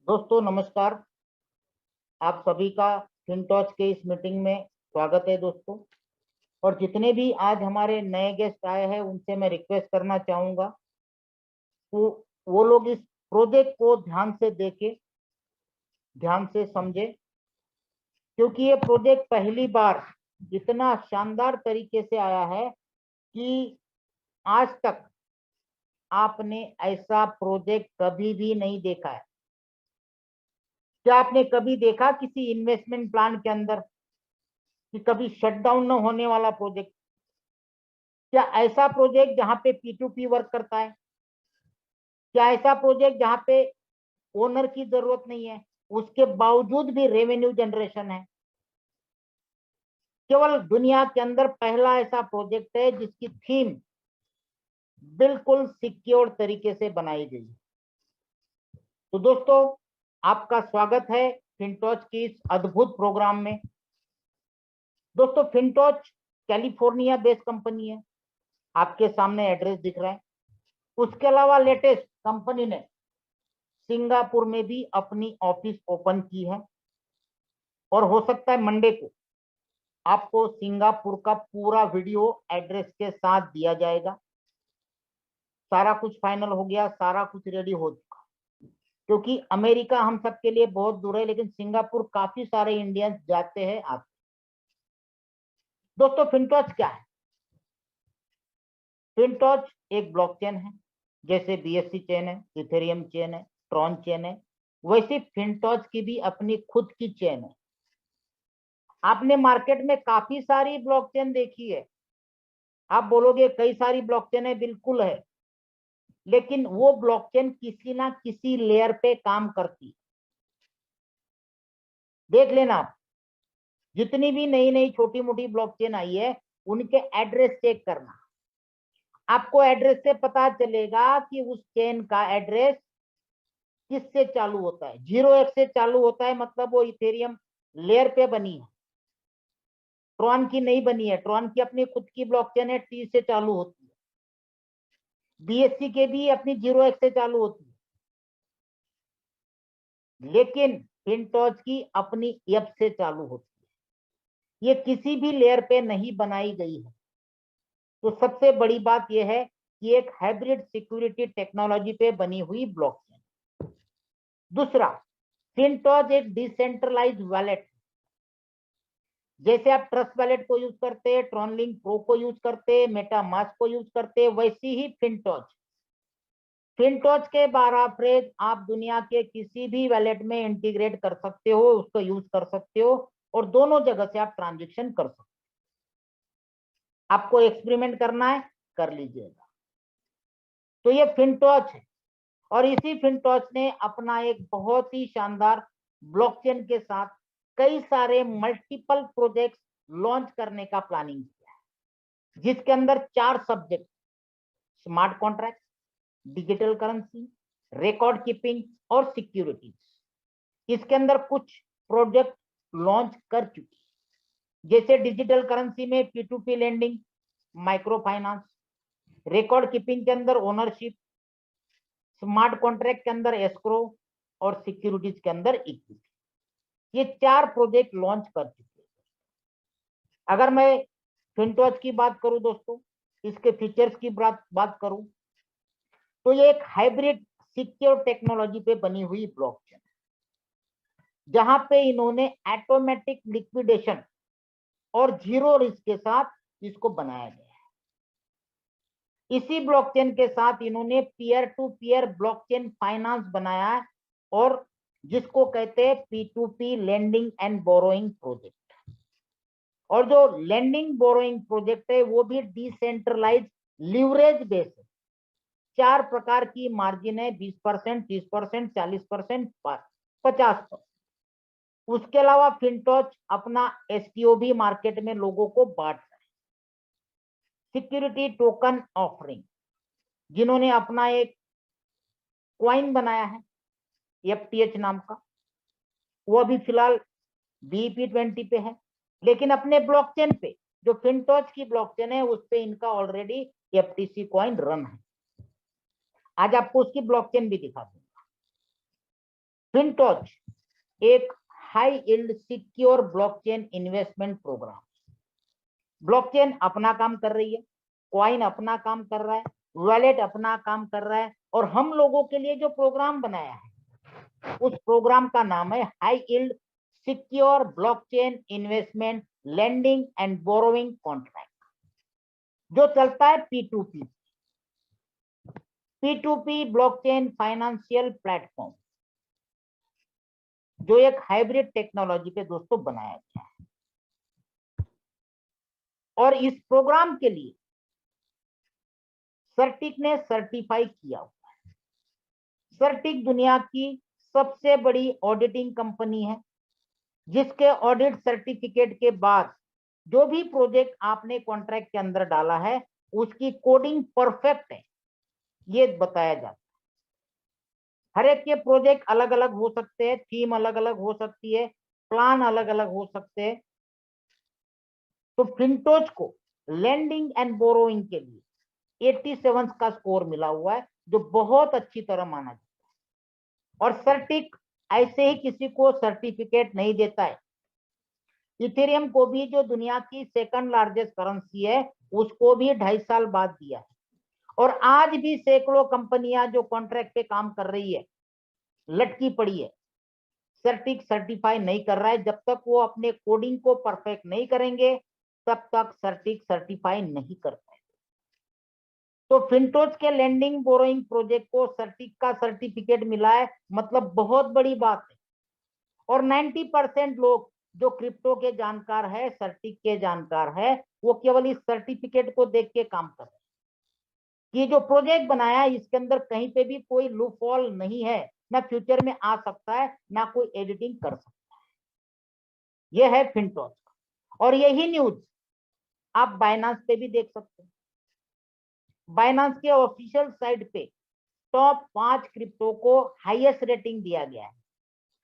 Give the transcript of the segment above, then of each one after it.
दोस्तों नमस्कार। आप सभी का फिनटॉच के इस मीटिंग में स्वागत है दोस्तों। और जितने भी आज हमारे नए गेस्ट आए हैं उनसे मैं रिक्वेस्ट करना चाहूंगा वो लोग इस प्रोजेक्ट को ध्यान से देखें, ध्यान से समझे, क्योंकि ये प्रोजेक्ट पहली बार इतना शानदार तरीके से आया है कि आज तक आपने ऐसा प्रोजेक्ट कभी भी नहीं देखा है। क्या आपने कभी देखा किसी इन्वेस्टमेंट प्लान के अंदर कि कभी शटडाउन न होने वाला प्रोजेक्ट? क्या ऐसा प्रोजेक्ट जहां पे P2P वर्क करता है? क्या ऐसा प्रोजेक्ट जहां पे ओनर की जरूरत नहीं है, उसके बावजूद भी रेवेन्यू जनरेशन है? केवल दुनिया के अंदर पहला ऐसा प्रोजेक्ट है जिसकी थीम बिल्कुल सिक्योर तरीके से बनाई गई है। तो दोस्तों, आपका स्वागत है फिनटॉच की इस अद्भुत प्रोग्राम में। दोस्तों, फिनटॉच कैलिफोर्निया बेस्ड कंपनी है, आपके सामने एड्रेस दिख रहा है। उसके अलावा लेटेस्ट कंपनी ने सिंगापुर में भी अपनी ऑफिस ओपन की है और हो सकता है मंडे को आपको सिंगापुर का पूरा वीडियो एड्रेस के साथ दिया जाएगा। सारा कुछ फाइनल हो गया, सारा कुछ रेडी हो चुका, क्योंकि अमेरिका हम सबके लिए बहुत दूर है, लेकिन सिंगापुर काफी सारे इंडियंस जाते हैं आते। दोस्तों, फिनटॉच क्या है? फिनटॉच एक ब्लॉकचेन है, जैसे BSC चेन है, इथेरियम चेन है, ट्रॉन चेन है, वैसे फिनटॉच की भी अपनी खुद की चेन है। आपने मार्केट में काफी सारी ब्लॉकचेन देखी है, आप बोलोगे कई सारी ब्लॉकचेन है, बिल्कुल है, लेकिन वो ब्लॉकचेन किसी ना किसी लेयर पे काम करती। देख लेना आप, जितनी भी नई नई छोटी मोटी ब्लॉकचेन आई है उनके एड्रेस चेक करना, आपको एड्रेस से पता चलेगा कि उस चेन का एड्रेस किससे चालू होता है। 0x से चालू होता है, मतलब वो इथेरियम लेयर पे बनी है। ट्रॉन की नहीं बनी है, ट्रॉन की अपनी खुद की ब्लॉकचेन है, T से चालू होती है। BSC के भी अपनी 0x से चालू होती है, लेकिन फिनटॉच की अपनी F से चालू होती है। ये किसी भी लेयर पे नहीं बनाई गई है। तो सबसे बड़ी बात यह है कि एक हाइब्रिड सिक्योरिटी टेक्नोलॉजी पे बनी हुई ब्लॉकचेन। दूसरा, फिनटॉच एक डिसेंट्रलाइज्ड वॉलेट, जैसे आप ट्रस्ट वॉलेट को यूज करते हैं, ट्रॉनलिंक प्रो को यूज करते हैं, मेटामास्क को यूज करते हैं, वैसी ही फिनटॉच। फिनटॉच के 12 फ्रेज आप दुनिया के किसी भी वॉलेट में इंटीग्रेट कर सकते हो, उसको यूज कर सकते हो और दोनों जगह से आप ट्रांजेक्शन कर सकते हो। आपको एक्सपेरिमेंट करना है, कर लीजिएगा। तो ये फिनटॉच है, और इसी फिनटॉच ने अपना एक बहुत ही शानदार ब्लॉकचेन के साथ कई सारे मल्टीपल प्रोजेक्ट्स लॉन्च करने का प्लानिंग किया है, जिसके अंदर 4 subject: smart contract, digital currency, record keeping और सिक्योरिटीज। इसके अंदर कुछ प्रोजेक्ट लॉन्च कर चुकी है, जैसे डिजिटल करेंसी में P2P lending, micro finance, record keeping के अंदर ओनरशिप, स्मार्ट कॉन्ट्रैक्ट के अंदर एस्क्रो और सिक्योरिटीज के अंदर इक्विटी। ये 4 प्रोजेक्ट लॉन्च कर चुके हैं। अगर मैं फिनटॉच की बात करूं दोस्तों, इसके फीचर्स की बात करूं, तो ये एक हाइब्रिड सिक्योर टेक्नोलॉजी पे बनी हुई ब्लॉकचेन है, जहां पे इन्होंने ऑटोमेटिक लिक्विडेशन और जीरो रिस्क के साथ इसको बनाया गया है। इसी ब्लॉकचेन के साथ इन्होंने peer to peer blockchain finance बनाया है, और जिसको कहते हैं P2P lending and borrowing project. और जो लेंडिंग बोरोइंग प्रोजेक्ट है वो भी डिसेंट्रलाइज लीवरेज बेस है। 4 प्रकार की मार्जिन है: 20%, 30%, 40%, 50%। उसके अलावा फिनटॉच अपना STO भी मार्केट में लोगों को बांट रहा है। सिक्योरिटी टोकन ऑफरिंग, जिन्होंने अपना एक क्वाइन बनाया है FTH नाम का, वो अभी फिलहाल BEP20 पे है, लेकिन अपने ब्लॉकचेन पे, जो फिनटॉच की ब्लॉकचेन है, उस पे इनका ऑलरेडी FTC कॉइन रन है। आज आपको उसकी ब्लॉकचेन भी दिखा दूंगा। फिनटॉच एक high yield secure blockchain investment program. Blockchain अपना काम कर रही है, कॉइन अपना काम कर रहा है, वॉलेट अपना काम कर रहा है, और हम लोगों के लिए जो प्रोग्राम बनाया है उस प्रोग्राम का नाम है high yield secure blockchain investment lending and borrowing contract, जो चलता है P2P। P2P blockchain financial platform, जो एक हाइब्रिड टेक्नोलॉजी पे दोस्तों बनाया गया है। और इस प्रोग्राम के लिए सर्टिक ने सर्टिफाई किया हुआ है। सर्टिक दुनिया की सबसे बड़ी ऑडिटिंग कंपनी है, जिसके ऑडिट सर्टिफिकेट के बाद जो भी प्रोजेक्ट आपने कॉन्ट्रैक्ट के अंदर डाला है उसकी कोडिंग परफेक्ट है, ये बताया जाता है। हर एक के प्रोजेक्ट अलग अलग हो सकते हैं, थीम अलग अलग हो सकती है, प्लान अलग अलग हो सकते हैं। तो फिनटोच को लैंडिंग एंड बोरोइंग के लिए 87 का स्कोर मिला हुआ है, जो बहुत अच्छी तरह माना जाता है। और सर्टिक ऐसे ही किसी को सर्टिफिकेट नहीं देता है। इथेरियम को भी, जो दुनिया की सेकंड लार्जेस्ट करेंसी है, उसको भी 2.5 साल बाद दिया है। और आज भी सैकड़ों कंपनियां जो कॉन्ट्रैक्ट पे काम कर रही है लटकी पड़ी है। सर्टिक सर्टिफाई नहीं कर रहा है, जब तक वो अपने कोडिंग को परफेक्ट नहीं करेंगे तब तक सर्टिक सर्टिफाई नहीं कर पाए। तो फिनटोच के लैंडिंग बोरोइंग प्रोजेक्ट को सर्टिक का सर्टिफिकेट मिला है, मतलब बहुत बड़ी बात है। और 90% लोग जो क्रिप्टो के जानकार है, सर्टिक के जानकार है, वो केवल इस सर्टिफिकेट को देख के काम कर रहे हैं। ये जो प्रोजेक्ट बनाया है इसके अंदर कहीं पे भी कोई लूपहॉल नहीं है, ना फ्यूचर में आ सकता है, ना कोई एडिटिंग कर सकता है। ये है फिनटोच। और यही न्यूज आप बाइनांस पे भी देख सकते हैं। बाइनांस के ऑफिशियल साइट पे टॉप 5 क्रिप्टो को हाईएस्ट रेटिंग दिया गया है,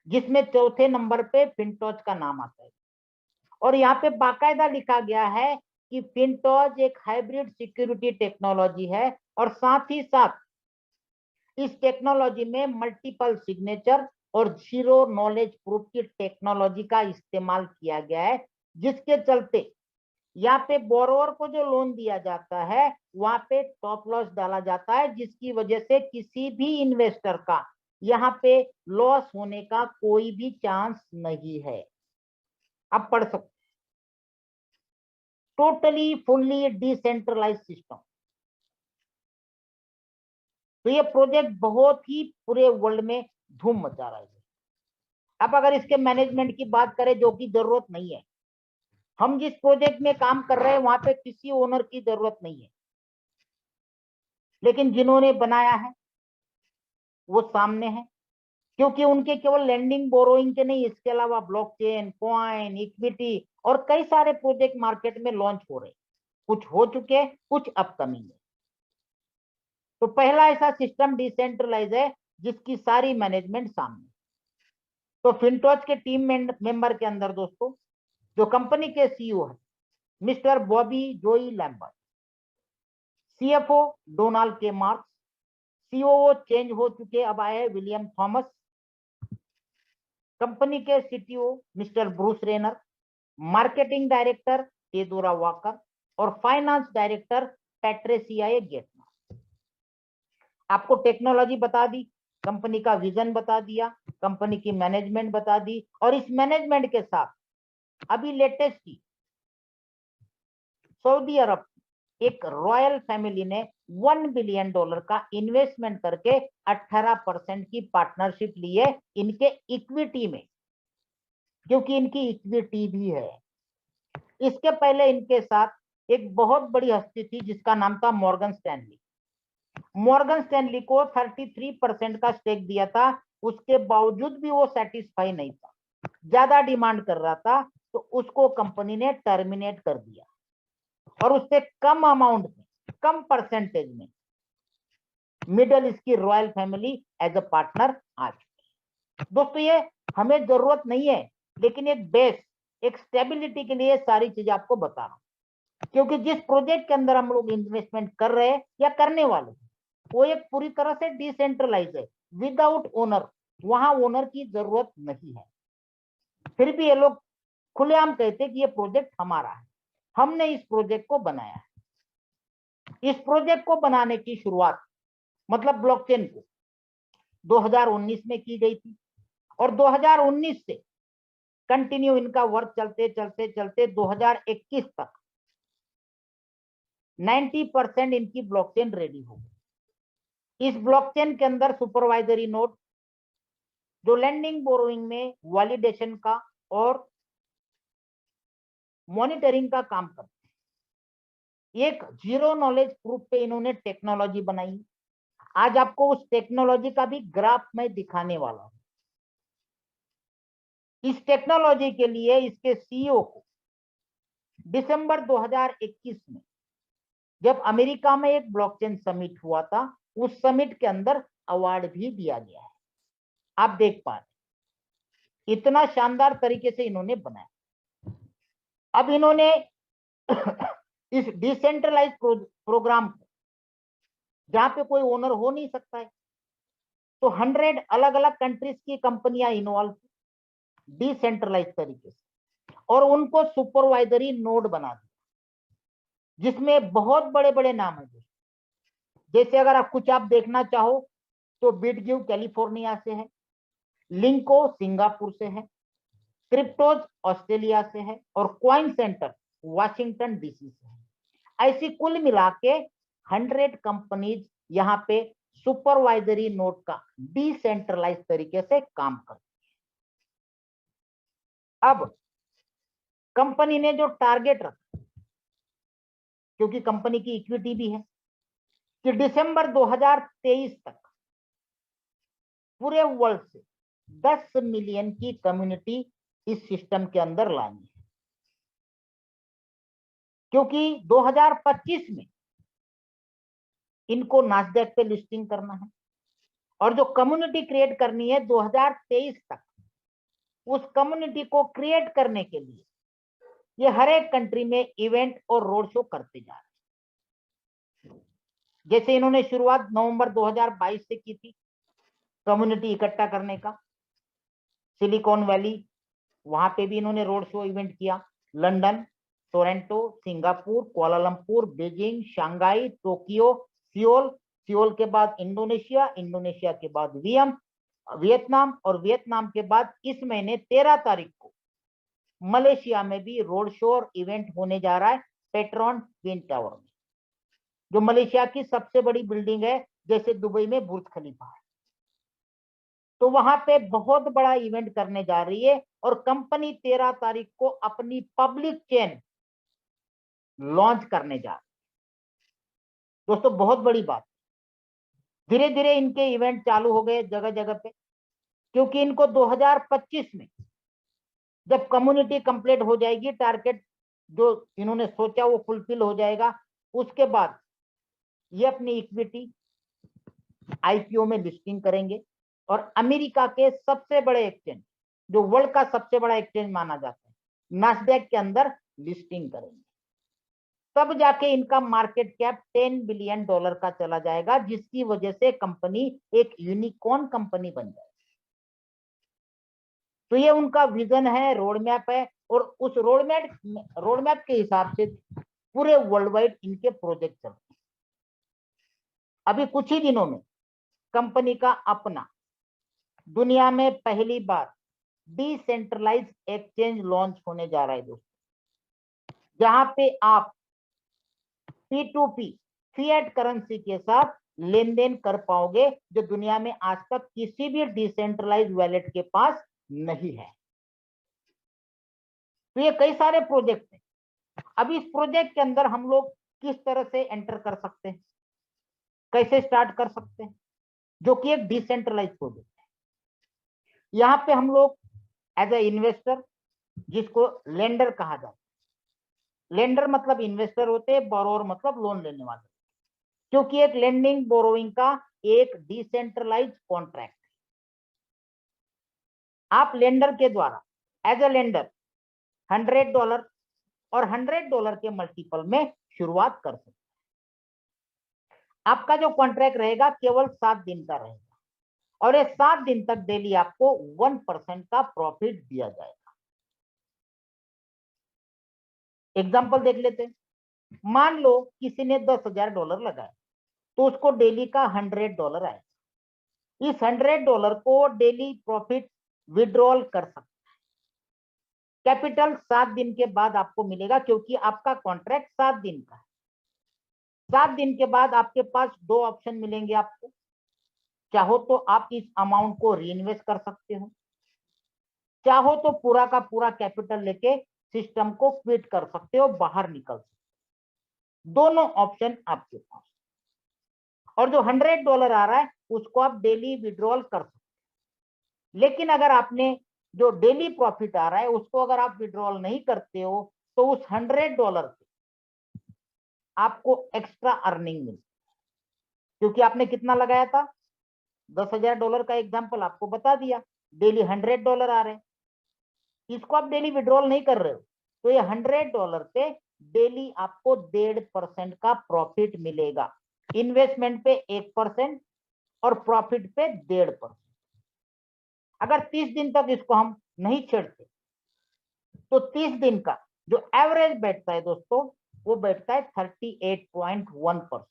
जिसमें चौथे नंबर पे फिनटोच का नाम आता है। और यहाँ पे बाकायदा लिखा गया है कि फिनटोच एक हाइब्रिड सिक्योरिटी टेक्नोलॉजी है, और साथ ही साथ इस टेक्नोलॉजी में मल्टीपल सिग्नेचर और जीरो नॉलेज प्रूफ की टेक्नोलॉजी का इस्तेमाल किया गया है, जिसके चलते यहाँ पे बोरोवर को जो लोन दिया जाता है वहां पे टॉप लॉस डाला जाता है, जिसकी वजह से किसी भी इन्वेस्टर का यहाँ पे लॉस होने का कोई भी चांस नहीं है। अब पढ़ सकते, टोटली फुल्ली डिसेंट्रलाइज सिस्टम। तो ये प्रोजेक्ट बहुत ही पूरे वर्ल्ड में धूम मचा रहा है। अब अगर इसके मैनेजमेंट की बात करें, जो की जरूरत नहीं है, हम जिस प्रोजेक्ट में काम कर रहे हैं वहां पे किसी ओनर की जरूरत नहीं है, लेकिन जिन्होंने बनाया है वो सामने है, क्योंकि उनके केवल लैंडिंग बोरोइंग के नहीं, इसके अलावा ब्लॉकचेन, कॉइन, इक्विटी और कई सारे प्रोजेक्ट मार्केट में लॉन्च हो रहे, कुछ हो चुके, कुछ अपकमिंग है। तो पहला ऐसा सिस्टम डिसेंट्रलाइज है जिसकी सारी मैनेजमेंट सामने। तो फिनटोच के टीम मेंबर के अंदर दोस्तों जो कंपनी के सीईओ है mister Bobby Joey Lambert, CFO Donald K Marks, COO change हो चुके, अब आए हैं विलियम थॉमस, कंपनी के CTO mister Bruce Renner, marketing director Teodora Walker और फाइनेंस डायरेक्टर पैट्रिसिया गेटमैन। आपको टेक्नोलॉजी बता दी, कंपनी का विजन बता दिया, कंपनी की मैनेजमेंट बता दी, और इस मैनेजमेंट के साथ अभी लेटेस्ट ही सऊदी अरब एक रॉयल फैमिली ने $1 बिलियन का इन्वेस्टमेंट करके 18% की पार्टनरशिप ली है इनके इक्विटी में, क्योंकि इनकी इक्विटी भी है। इसके पहले इनके साथ एक बहुत बड़ी हस्ती थी जिसका नाम था मॉर्गन स्टैनली। मॉर्गन स्टैनली को 33% का स्टेक दिया था, उसके बावजूद भी वो सेटिस्फाई नहीं था, ज्यादा डिमांड कर रहा था, तो उसको कंपनी ने टर्मिनेट कर दिया और उससे कम अमाउंट में, कम परसेंटेज में मिडल ईस्ट की royal family as a partner आ चुकी। दोस्तों ये हमें जरूरत नहीं है, लेकिन एक बेस, एक स्टेबिलिटी के लिए सारी चीजें आपको बता रहा हूं, क्योंकि जिस प्रोजेक्ट के अंदर हम लोग इन्वेस्टमेंट कर रहे हैं या करने वाले, वो एक पूरी तरह से डिसेंट्रलाइज है, विदाउट ओनर, वहां ओनर की जरूरत नहीं है। फिर भी ये लोग खुलेआम कहते कि ये प्रोजेक्ट हमारा है, हमने इस प्रोजेक्ट को बनाया है। इस प्रोजेक्ट को बनाने की शुरुआत मतलब ब्लॉकचेन को 2019 में की गई थी और 2019 से कंटिन्यू इनका वर्क चलते चलते चलते 2021 तक 90% इनकी ब्लॉकचेन रेडी हो गई। इस ब्लॉकचेन के अंदर सुपरवाइजरी नोड जो लैंडिंग बोरोइंग में वैलिडेशन का और मॉनिटरिंग का काम करते हैं। एक जीरो नॉलेज प्रूफ पे इन्होंने टेक्नोलॉजी बनाई। आज आपको उस टेक्नोलॉजी का भी ग्राफ में दिखाने वाला हूं। इस टेक्नोलॉजी के लिए इसके सीईओ को दिसंबर 2021 में जब अमेरिका में एक ब्लॉकचेन समिट हुआ था, उस समिट के अंदर अवार्ड भी दिया गया है। आप देख पा रहे इतना शानदार तरीके से इन्होंने बनाया। अब इन्होंने इस डिसेंट्रलाइज प्रोग्राम को, जहां पे कोई ओनर हो नहीं सकता है, तो 100 अलग अलग कंट्रीज की कंपनियां इन्वॉल्व डिसेंट्रलाइज तरीके से, और उनको सुपरवाइजरी नोड बना दिया जिसमें बहुत बड़े बड़े नाम है। जैसे अगर आप कुछ देखना चाहो तो बिटगिव कैलिफोर्निया से है, लिंको सिंगापुर से है, क्रिप्टोज ऑस्ट्रेलिया से है और क्वाइन सेंटर वाशिंगटन डीसी से है। ऐसी कुल मिला के 100 कंपनीज यहाँ पे सुपरवाइजरी नोड का डिसेंट्रलाइज तरीके से काम करती है। अब कंपनी ने जो टारगेट रखा, क्योंकि कंपनी की इक्विटी भी है, कि दिसंबर 2023 तक पूरे वर्ल्ड से 10 मिलियन की कम्युनिटी इस सिस्टम के अंदर लानी है, क्योंकि 2025 में इनको नास्डैक पे लिस्टिंग करना है और जो कम्युनिटी क्रिएट करनी है 2023 तक, उस कम्युनिटी को क्रिएट करने के लिए ये हर एक कंट्री में इवेंट और रोड शो करते जा रहे हैं। जैसे इन्होंने शुरुआत नवंबर 2022 से की थी कम्युनिटी इकट्ठा करने का, सिलिकॉन वैली, वहां पे भी इन्होंने रोड शो इवेंट किया। London, Toronto, Singapore, Kuala Lumpur, Beijing, Shanghai, Tokyo, Seoul, Seoul के बाद इंडोनेशिया, इंडोनेशिया के बाद वियतनाम और वियतनाम के बाद इस महीने 13 तारीख को मलेशिया में भी रोड शो और इवेंट होने जा रहा है पेट्रॉन ट्विन टावर में, जो मलेशिया की सबसे बड़ी बिल्डिंग है, जैसे दुबई में बुर्ज खलीफा है। तो वहां पे बहुत बड़ा इवेंट करने जा रही है और कंपनी 13 तारीख को अपनी पब्लिक चेन लॉन्च करने जा रही है। दोस्तों बहुत बड़ी बात, धीरे धीरे इनके इवेंट चालू हो गए जगह जगह पे, क्योंकि इनको 2025 में जब कम्युनिटी कंप्लीट हो जाएगी, टारगेट जो इन्होंने सोचा वो फुलफिल हो जाएगा, उसके बाद ये अपनी इक्विटी आईपीओ में लिस्टिंग करेंगे और अमेरिका के सबसे बड़े एक्सचेंज, जो वर्ल्ड का सबसे बड़ा एक्सचेंज माना जाता है, नास्डैक के अंदर लिस्टिंग करेंगे। तब जाके इनका मार्केट कैप $10 बिलियन का चला जाएगा, जिसकी वजह से कंपनी एक यूनिकॉर्न कंपनी बन जाएगी। तो ये उनका विजन है, रोड मैप है, और उस रोड मैप के हिसाब से पूरे वर्ल्ड वाइड इनके प्रोजेक्ट चलते हैं। अभी कुछ ही दिनों में कंपनी का अपना दुनिया में पहली बार डिसेंट्रलाइज एक्सचेंज लॉन्च होने जा रहा है दोस्तों, जहां पे आप P2P फिएट करेंसी के साथ लेन देन कर पाओगे, जो दुनिया में आज तक किसी भी डिसेंट्रलाइज वॉलेट के पास नहीं है। तो ये कई सारे प्रोजेक्ट हैं। अब इस प्रोजेक्ट के अंदर हम लोग किस तरह से एंटर कर सकते हैं, कैसे स्टार्ट कर सकते हैं, जो कि एक डिसेंट्रलाइज प्रोजेक्ट है। यहाँ पे हम लोग एज ए इन्वेस्टर, जिसको लेंडर कहा जाता है, लेंडर मतलब इन्वेस्टर होते हैं, बोरोवर मतलब लोन लेने वाले, क्योंकि एक लेंडिंग बोरोइंग का एक डिसेंट्रलाइज कॉन्ट्रैक्ट है। आप लेंडर के द्वारा एज ए लेंडर $100 और $100 के मल्टीपल में शुरुआत कर सकते हैं। आपका जो कॉन्ट्रैक्ट रहेगा केवल 7 दिन का रहेगा और ये 7 दिन तक डेली आपको 1% का प्रॉफिट दिया जाएगा। एग्जाम्पल देख लेते हैं। मान लो किसी ने $10,000 लगाया, तो उसको डेली का $100 आए। इस $100 को डेली प्रॉफिट विड्रॉल कर सकते हैं। कैपिटल 7 दिन के बाद आपको मिलेगा, क्योंकि आपका कॉन्ट्रैक्ट 7 दिन का है। 7 दिन के बाद आपके पास 2 ऑप्शन मिलेंगे आपको। चाहो तो आप इस अमाउंट को री इन्वेस्ट कर सकते हो, चाहो तो पूरा का पूरा कैपिटल लेके सिस्टम को क्विट कर सकते हो, बाहर निकल सकते हो। दोनों ऑप्शन आपके पास। और जो $100 आ रहा है उसको आप डेली विड्रॉल कर सकते हो। लेकिन अगर आपने जो डेली प्रॉफिट आ रहा है उसको अगर आप विड्रॉल नहीं करते हो, तो उस $100 से आपको एक्स्ट्रा अर्निंग मिलती है। क्योंकि आपने कितना लगाया था, $10,000 का एग्जाम्पल आपको बता दिया, डेली $100 आ रहे हैं। इसको आप डेली विड्रॉल नहीं कर रहे हो, तो ये $100 पे डेली आपको 1.5% का प्रॉफिट मिलेगा। इन्वेस्टमेंट पे 1% और प्रॉफिट पे 1.5%। अगर 30 दिन तक इसको हम नहीं छेड़ते, तो 30 दिन का जो एवरेज बैठता है दोस्तों, वो बैठता है 38.1%।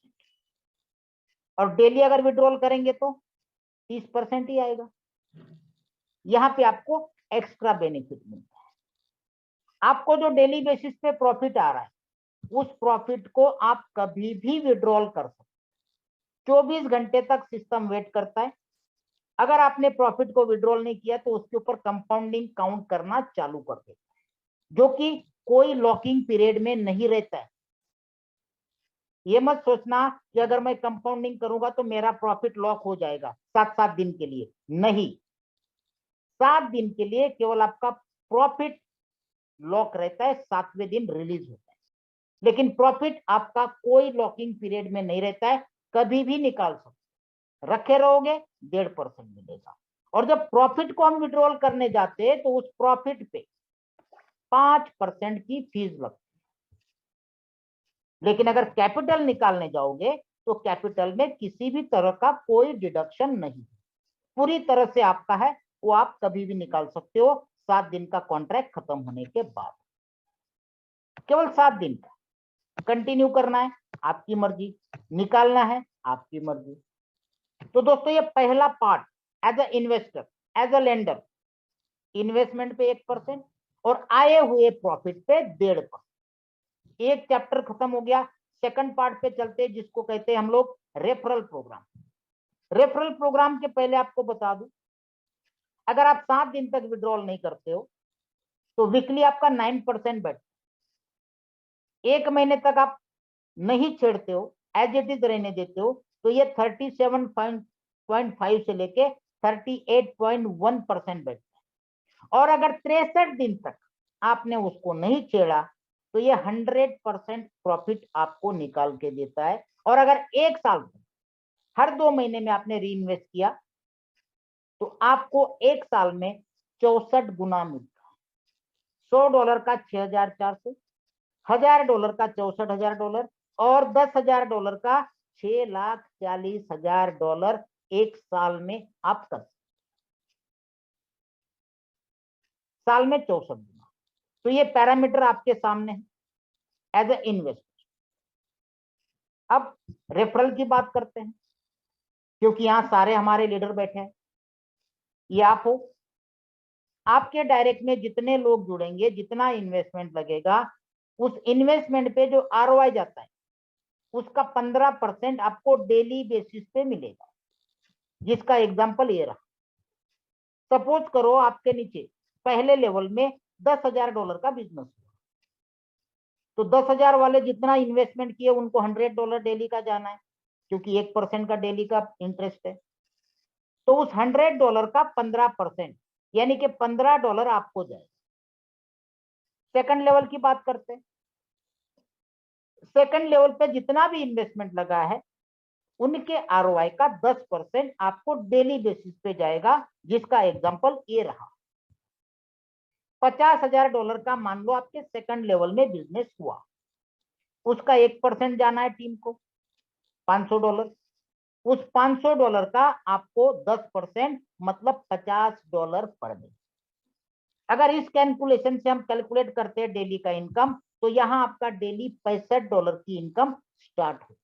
और डेली अगर विड्रॉल करेंगे तो 30% ही आएगा। यहाँ पे आपको एक्स्ट्रा बेनिफिट मिलता है। आपको जो डेली बेसिस पे प्रॉफिट आ रहा है, उस प्रॉफिट को आप कभी भी विड्रॉल कर सकते। 24 घंटे तक सिस्टम वेट करता है। अगर आपने प्रॉफिट को विड्रॉल नहीं किया, तो उसके ऊपर कंपाउंडिंग काउंट करना चालू कर देता है, जो कि कोई लॉकिंग पीरियड में नहीं रहता है। ये मत सोचना कि अगर मैं कंपाउंडिंग करूंगा तो मेरा प्रॉफिट लॉक हो जाएगा 7 दिन के लिए। नहीं, 7 दिन के लिए केवल आपका प्रॉफिट लॉक रहता है, 7वें दिन रिलीज होता है। लेकिन प्रॉफिट आपका कोई लॉकिंग पीरियड में नहीं रहता है, कभी भी निकाल सकते। रखे रहोगे 1.5% मिलेगा। और जब प्रॉफिट को हम विड्रॉल करने जाते हैं, तो उस प्रॉफिट पे 5% की फीस लगती है। लेकिन अगर कैपिटल निकालने जाओगे, तो कैपिटल में किसी भी तरह का कोई डिडक्शन नहीं, पूरी तरह से आपका है, वो आप कभी भी निकाल सकते हो 7 दिन का कॉन्ट्रैक्ट खत्म होने के बाद। केवल 7 दिन का कंटिन्यू करना है, आपकी मर्जी, निकालना है आपकी मर्जी। तो दोस्तों ये पहला part, as a investor, as a lender, investment पे 1% और आए हुए प्रॉफिट पे 1.5%। एक चैप्टर खत्म हो गया। सेकंड पार्ट पे चलते हैं, जिसको कहते हैं हम लोग रेफरल प्रोग्राम। रेफरल प्रोग्राम के पहले आपको बता दूं, अगर आप 7 दिन तक विड्रॉल नहीं करते हो, तो वीकली आपका 9% बैठता है। 1 महीने तक आप नहीं छेड़ते हो, एज इट इज रहने देते हो, तो ये 37.5 से लेके 38.1% बैठता है। और अगर 63 दिन तक आपने उसको नहीं छेड़ा, तो ये 100% प्रॉफिट आपको निकाल के देता है। और अगर 1 साल तक हर 2 महीने में आपने री इन्वेस्ट किया, तो आपको 1 साल में 64 गुना मिलता है। $100 का 6,400, $1,000 का $64,000 और $10,000 का $6,40,000 1 साल में आप कर सकते। साल में 64 गुना। तो ये पैरामीटर आपके सामने है एज ए इन्वेस्टर। अब रेफरल की बात करते हैं, क्योंकि यहां सारे हमारे लीडर बैठे हैं। ये आप हो, आपके डायरेक्ट में जितने लोग जुड़ेंगे, जितना इन्वेस्टमेंट लगेगा, उस इन्वेस्टमेंट पे जो आरओआई जाता है, उसका 15% आपको डेली बेसिस पे मिलेगा। जिसका एग्जांपल ये रहा। सपोज करो आपके नीचे पहले लेवल में $10,000 का बिजनेस हुआ, तो 10,000 वाले जितना इन्वेस्टमेंट किए उनको $100 डेली का जाना है, क्योंकि 1% का डेली का इंटरेस्ट है। तो उस $100 का 15%, यानी कि $15 आपको जाए। सेकंड लेवल की बात करते हैं। सेकंड लेवल पे जितना भी इन्वेस्टमेंट लगा है, उनके आरओआई का 10% आपको डेली बेसिस पे जाएगा, जिसका एग्जांपल ये रहा। $50,000 का मान लो आपके सेकंड लेवल में बिजनेस हुआ, उसका 1% जाना है टीम को, $500। उस $500 का आपको 10% मतलब $50 पर डे। अगर इस कैलकुलेशन से हम कैलकुलेट करते हैं डेली का इनकम, तो यहां आपका डेली $65 की इनकम स्टार्ट होती है।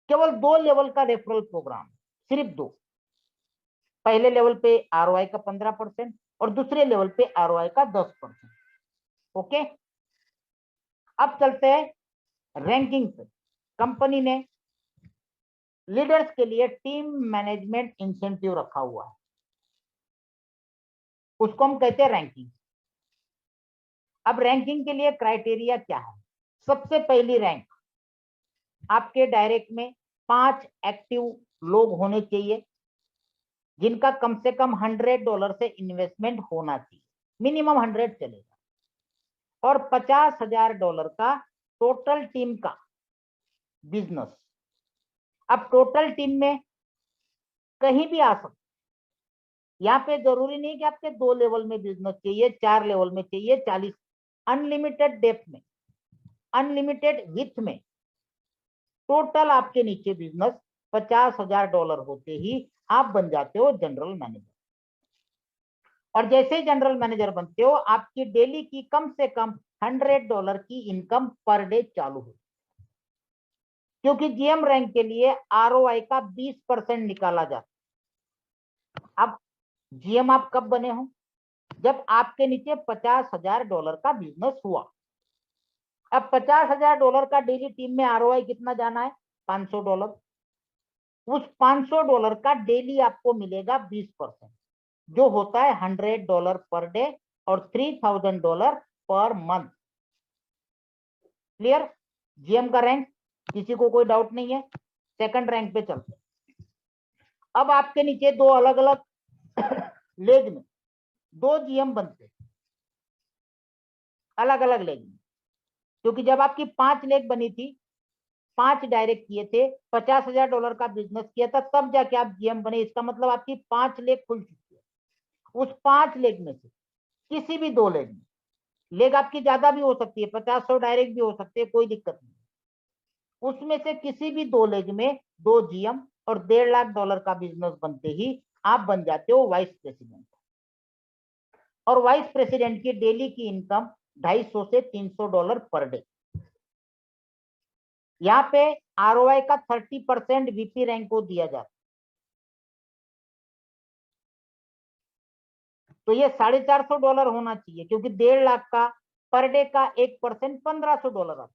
केवल 2 लेवल का रेफरल प्रोग्राम, सिर्फ 2। पहले लेवल पे आरओआई का 15% और दूसरे लेवल पे आरओआई का 10%। ओके, अब चलते हैं रैंकिंग पे। कंपनी ने लीडर्स के लिए टीम मैनेजमेंट इंसेंटिव रखा हुआ है, उसको हम कहते हैं रैंकिंग। अब रैंकिंग के लिए क्राइटेरिया क्या है? सबसे पहली रैंक, आपके डायरेक्ट में 5 एक्टिव लोग होने चाहिए जिनका कम से कम $100 से इन्वेस्टमेंट होना चाहिए, मिनिमम 100 चलेगा, और $50,000 का टोटल टीम का बिजनेस। अब टोटल टीम में कहीं भी आ सकते, यहाँ पे जरूरी नहीं कि आपके 2 लेवल में बिजनेस चाहिए, 4 लेवल में चाहिए, 40, अनलिमिटेड डेप्थ में, अनलिमिटेड विथ में, टोटल आपके नीचे बिजनेस $50,000 होते ही आप बन जाते हो जनरल मैनेजर। और जैसे ही जनरल मैनेजर बनते हो, आपकी डेली की कम से कम $100 की इनकम पर डे चालू होती है, क्योंकि जीएम रैंक के लिए आरओआई का 20% निकाला जाता है। अब जीएम आप कब बने हो? जब आपके नीचे $50,000 का बिजनेस हुआ। अब $50,000 का डेली टीम में आरओआई कितना जाना है? $500। उस $500 का डेली आपको मिलेगा 20%, जो होता है $100 पर डे और $3,000 पर मंथ। क्लियर? जीएम का रैंक, किसी को कोई डाउट नहीं है? सेकंड रैंक पे चलते। अब आपके नीचे 2 अलग अलग लेग में 2 जीएम बनते, अलग अलग लेग में, क्योंकि जब आपकी 5 लेग बनी थी, 5 डायरेक्ट किए थे, $50,000 का बिजनेस किया था, तब जाके आप जीएम बने। इसका मतलब आपकी 5 लेग खुल चुकी है। उस 5 लेग में से किसी भी 2 लेग में, लेग आपकी ज्यादा भी हो सकती है, 50-100 डायरेक्ट भी हो सकती है, कोई दिक्कत नहीं, उसमें से किसी भी 2 लेग में 2 जीएम और $1.5 लाख का बिजनेस बनते ही आप बन जाते हो वाइस प्रेसिडेंट। और वाइस प्रेसिडेंट की डेली की इनकम $250 से $300 पर डे। यहाँ पे आरओआई का 30% वीपी रैंक को दिया जाता है, तो ये $450 होना चाहिए, क्योंकि 1.5 लाख का पर डे का 1% $1,500 आता।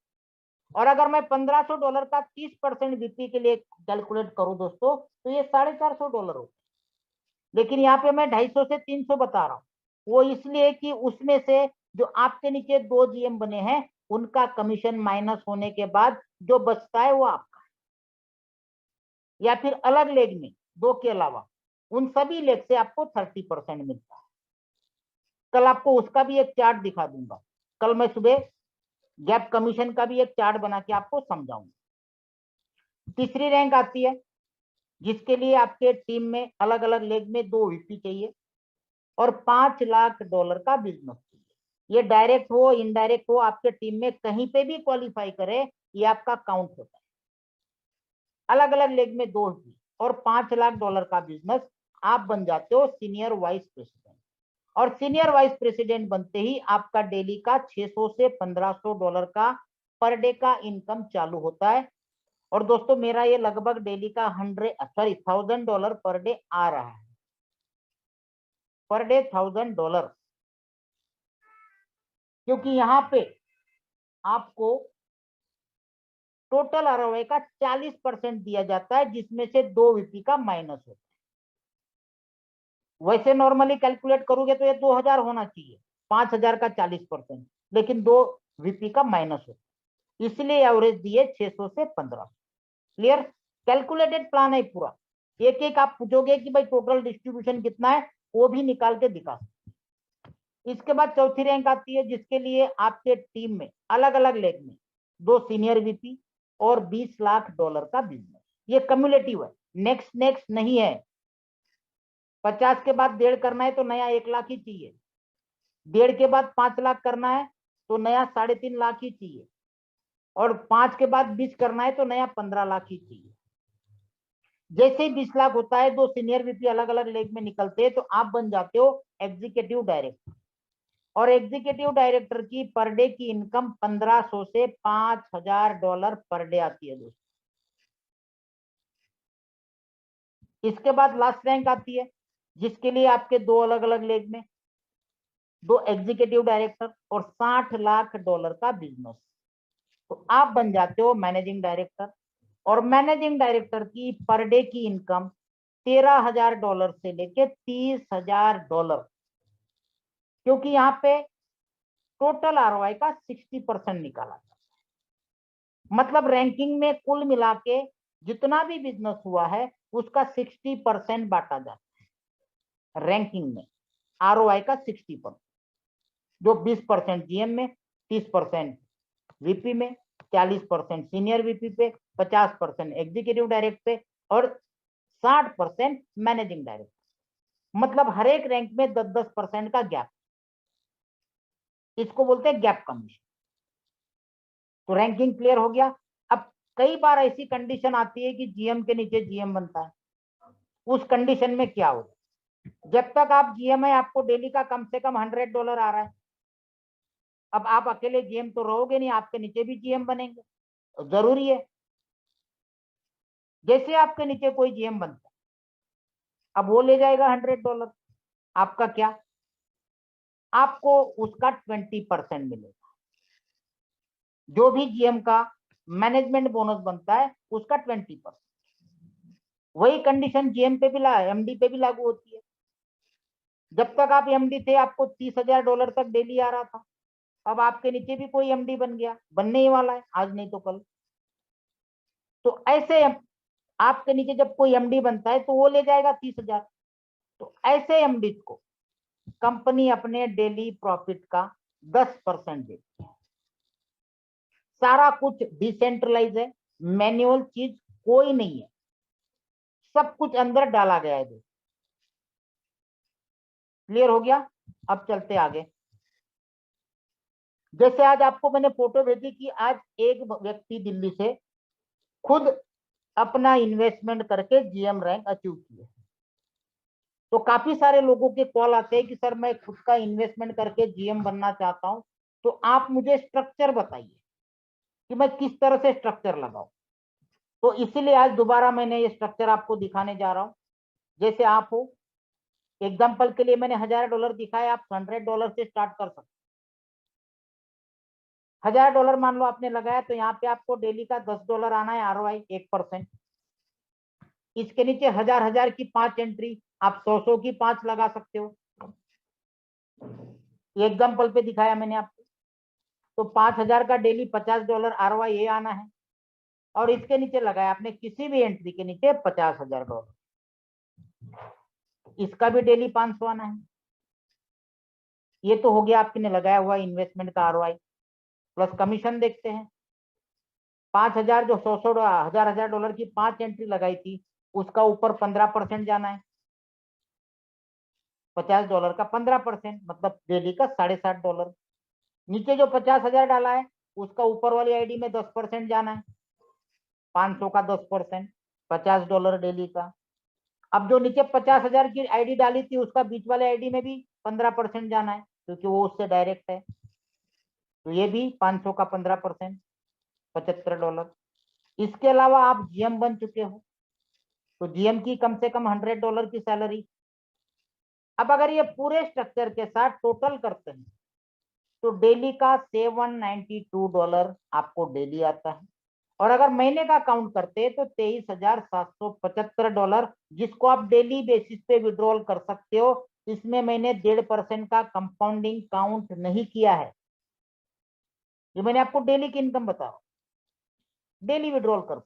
और अगर मैं $1,500 का 30% वीपी के लिए कैलकुलेट करूं दोस्तों, तो ये $450 होता है। लेकिन यहाँ पे मैं 250 से 300 बता रहा हूँ, वो इसलिए कि उसमें से जो आपके नीचे 2 जीएम बने हैं, उनका कमीशन माइनस होने के बाद जो बचता है वो आपका है। या फिर अलग लेग में 2 के अलावा उन सभी लेग से आपको 30% मिलता है। कल आपको उसका भी एक चार्ट दिखा दूंगा, कल मैं सुबह गैप कमीशन का भी एक चार्ट बना के आपको समझाऊंगा। तीसरी रैंक आती है, जिसके लिए आपके टीम में अलग अलग लेग में 2 वीपी चाहिए और $5 लाख का बिजनेस चाहिए। ये डायरेक्ट हो इनडायरेक्ट हो, आपके टीम में कहीं पे भी क्वालिफाई करे, ये आपका काउंट होता है। अलग अलग लेग में 2 वीपी और $5 लाख का बिजनेस, आप बन जाते हो सीनियर वाइस प्रेसिडेंट। और सीनियर वाइस प्रेसिडेंट बनते ही आपका डेली का $600 से $1,500 का पर डे का इनकम चालू होता है। और दोस्तों मेरा ये लगभग डेली का $1,000 पर डे आ रहा है, पर डे $1,000, क्योंकि यहाँ पे आपको टोटल आरओआई का 40% दिया जाता है, जिसमें से 2 वीपी का माइनस होता है। वैसे नॉर्मली कैलकुलेट करोगे तो ये 2,000 होना चाहिए, 5,000 का 40%, लेकिन 2 वीपी का माइनस होता है, इसलिए एवरेज दिए 600 से 1500। क्लियर? कैलकुलेटेड प्लान है पूरा। एक एक आप पूछोगे कि भाई टोटल डिस्ट्रीब्यूशन कितना है, वो भी निकाल के दिखा। इसके बाद चौथी रैंक आती है, जिसके लिए आपके टीम में अलग अलग लेग में 2 सीनियर वीपी और $20 लाख का बिजनेस। ये कम्युलेटिव है, नेक्स्ट नेक्स्ट नहीं है। 50 के बाद 1.5 करना है तो नया 1 लाख ही चाहिए, 1.5 के बाद 5 लाख करना है तो नया 3.5 लाख ही चाहिए, और 5 के बाद 20 करना है तो नया 15 लाख ही चाहिए। जैसे ही 20 लाख होता है, 2 सीनियर वीपी अलग अलग लेग में निकलते हैं, तो आप बन जाते हो एग्जीक्यूटिव डायरेक्टर। और एग्जीक्यूटिव डायरेक्टर की पर डे की इनकम 1500 से $5000 पर डे आती है दोस्तों। इसके बाद लास्ट रैंक आती है, जिसके लिए आपके 2 अलग अलग लेग में 2 एग्जीक्यूटिव डायरेक्टर और $60 लाख का बिजनेस, तो आप बन जाते हो मैनेजिंग डायरेक्टर। और मैनेजिंग डायरेक्टर की पर डे की इनकम $13,000 से लेके $30,000, क्योंकि यहाँ पे टोटल आरओआई का 60% निकाला जाता है। मतलब रैंकिंग में कुल मिला के जितना भी बिजनेस हुआ है उसका 60% बांटा जाता है रैंकिंग में, आरओआई का 60%, जो 20% जीएम में, 30% वीपी में, 40% सीनियर वीपी पे, 50% एग्जीक्यूटिव डायरेक्ट पे और 60% मैनेजिंग डायरेक्टर। मतलब हर एक रैंक में 10-10% का गैप, इसको बोलते हैं गैप कमीशन। तो रैंकिंग क्लियर हो गया। अब कई बार ऐसी कंडीशन आती है कि जीएम के नीचे जीएम बनता है, उस कंडीशन में क्या होगा? जब तक आप जीएम है आपको डेली का कम से कम $100 आ रहा है। अब आप अकेले जीएम तो रहोगे नहीं, आपके नीचे भी जीएम बनेंगे, तो जरूरी है। जैसे आपके नीचे कोई जीएम बनता है, अब वो ले जाएगा $100, आपका क्या, आपको उसका 20% मिलेगा। जो भी जीएम का मैनेजमेंट बोनस बनता है उसका 20%। वही कंडीशन जीएम पे भी एमडी पे भी लागू होती है। जब तक आप एमडी थे आपको $30,000 तक डेली आ रहा था। अब आपके नीचे भी कोई एमडी बन गया, बनने ही वाला है, आज नहीं तो कल। तो ऐसे आपके नीचे जब कोई एमडी बनता है तो वो ले जाएगा 30,000। तो ऐसे एमडी को कंपनी अपने डेली प्रॉफिट का 10% देती है। सारा कुछ डिसेंट्रलाइज है, मैन्युअल चीज कोई नहीं है, सब कुछ अंदर डाला गया है। क्लियर हो गया? अब चलते आगे। जैसे आज आपको मैंने फोटो भेजी कि आज एक व्यक्ति दिल्ली से खुद अपना इन्वेस्टमेंट करके जीएम रैंक अचीव किए। तो काफी सारे लोगों के कॉल आते हैं कि सर मैं खुद का इन्वेस्टमेंट करके जीएम बनना चाहता हूं, तो आप मुझे स्ट्रक्चर बताइए कि मैं किस तरह से स्ट्रक्चर लगाऊं। तो इसीलिए आज दोबारा मैंने ये स्ट्रक्चर आपको दिखाने जा रहा हूं। जैसे आप हो, एग्जाम्पल के लिए मैंने $1000 दिखाया, आप $100 से स्टार्ट कर सकते। $1000 मान लो आपने लगाया, तो यहाँ पे आपको डेली का $10 आना है, आरओआई 1%। इसके नीचे 1000 की 5 एंट्री, आप 100 की 5 लगा सकते हो। एग्जाम्पल पे दिखाया मैंने आपको। तो 5000 का डेली $50 आरओआई ये आना है। और इसके नीचे लगाया आपने किसी भी एंट्री के नीचे $50,000, इसका भी डेली 500 आना है। ये तो हो गया आपने लगाया हुआ इन्वेस्टमेंट का आरओआई। प्लस कमीशन देखते हैं। 5000 जो 100 हजार डॉलर की 5 एंट्री लगाई थी, उसका ऊपर 15% जाना है। $50 का 15% मतलब डेली का $60.5। नीचे जो 50,000 डाला है उसका ऊपर वाली आईडी में 10% जाना है, 500 का 10%, $50 डेली का। अब जो नीचे 50,000 की आईडी डाली थी उसका बीच वाले आईडी में भी 15% जाना है, क्योंकि वो उससे डायरेक्ट है। तो ये भी 500 का 15%, $75। इसके अलावा आप जीएम बन चुके हो, तो जीएम की कम से कम $100 की सैलरी। अब अगर ये पूरे स्ट्रक्चर के साथ टोटल करते हैं तो डेली का $792 आपको डेली आता है। और अगर महीने का काउंट करते हैं तो $23,775, जिसको आप डेली बेसिस पे विड्रॉल कर सकते हो। इसमें मैंने 1.5% का कंपाउंडिंग काउंट नहीं किया है। ये मैंने आपको डेली की इनकम बताओ, डेली विड्रॉल कर।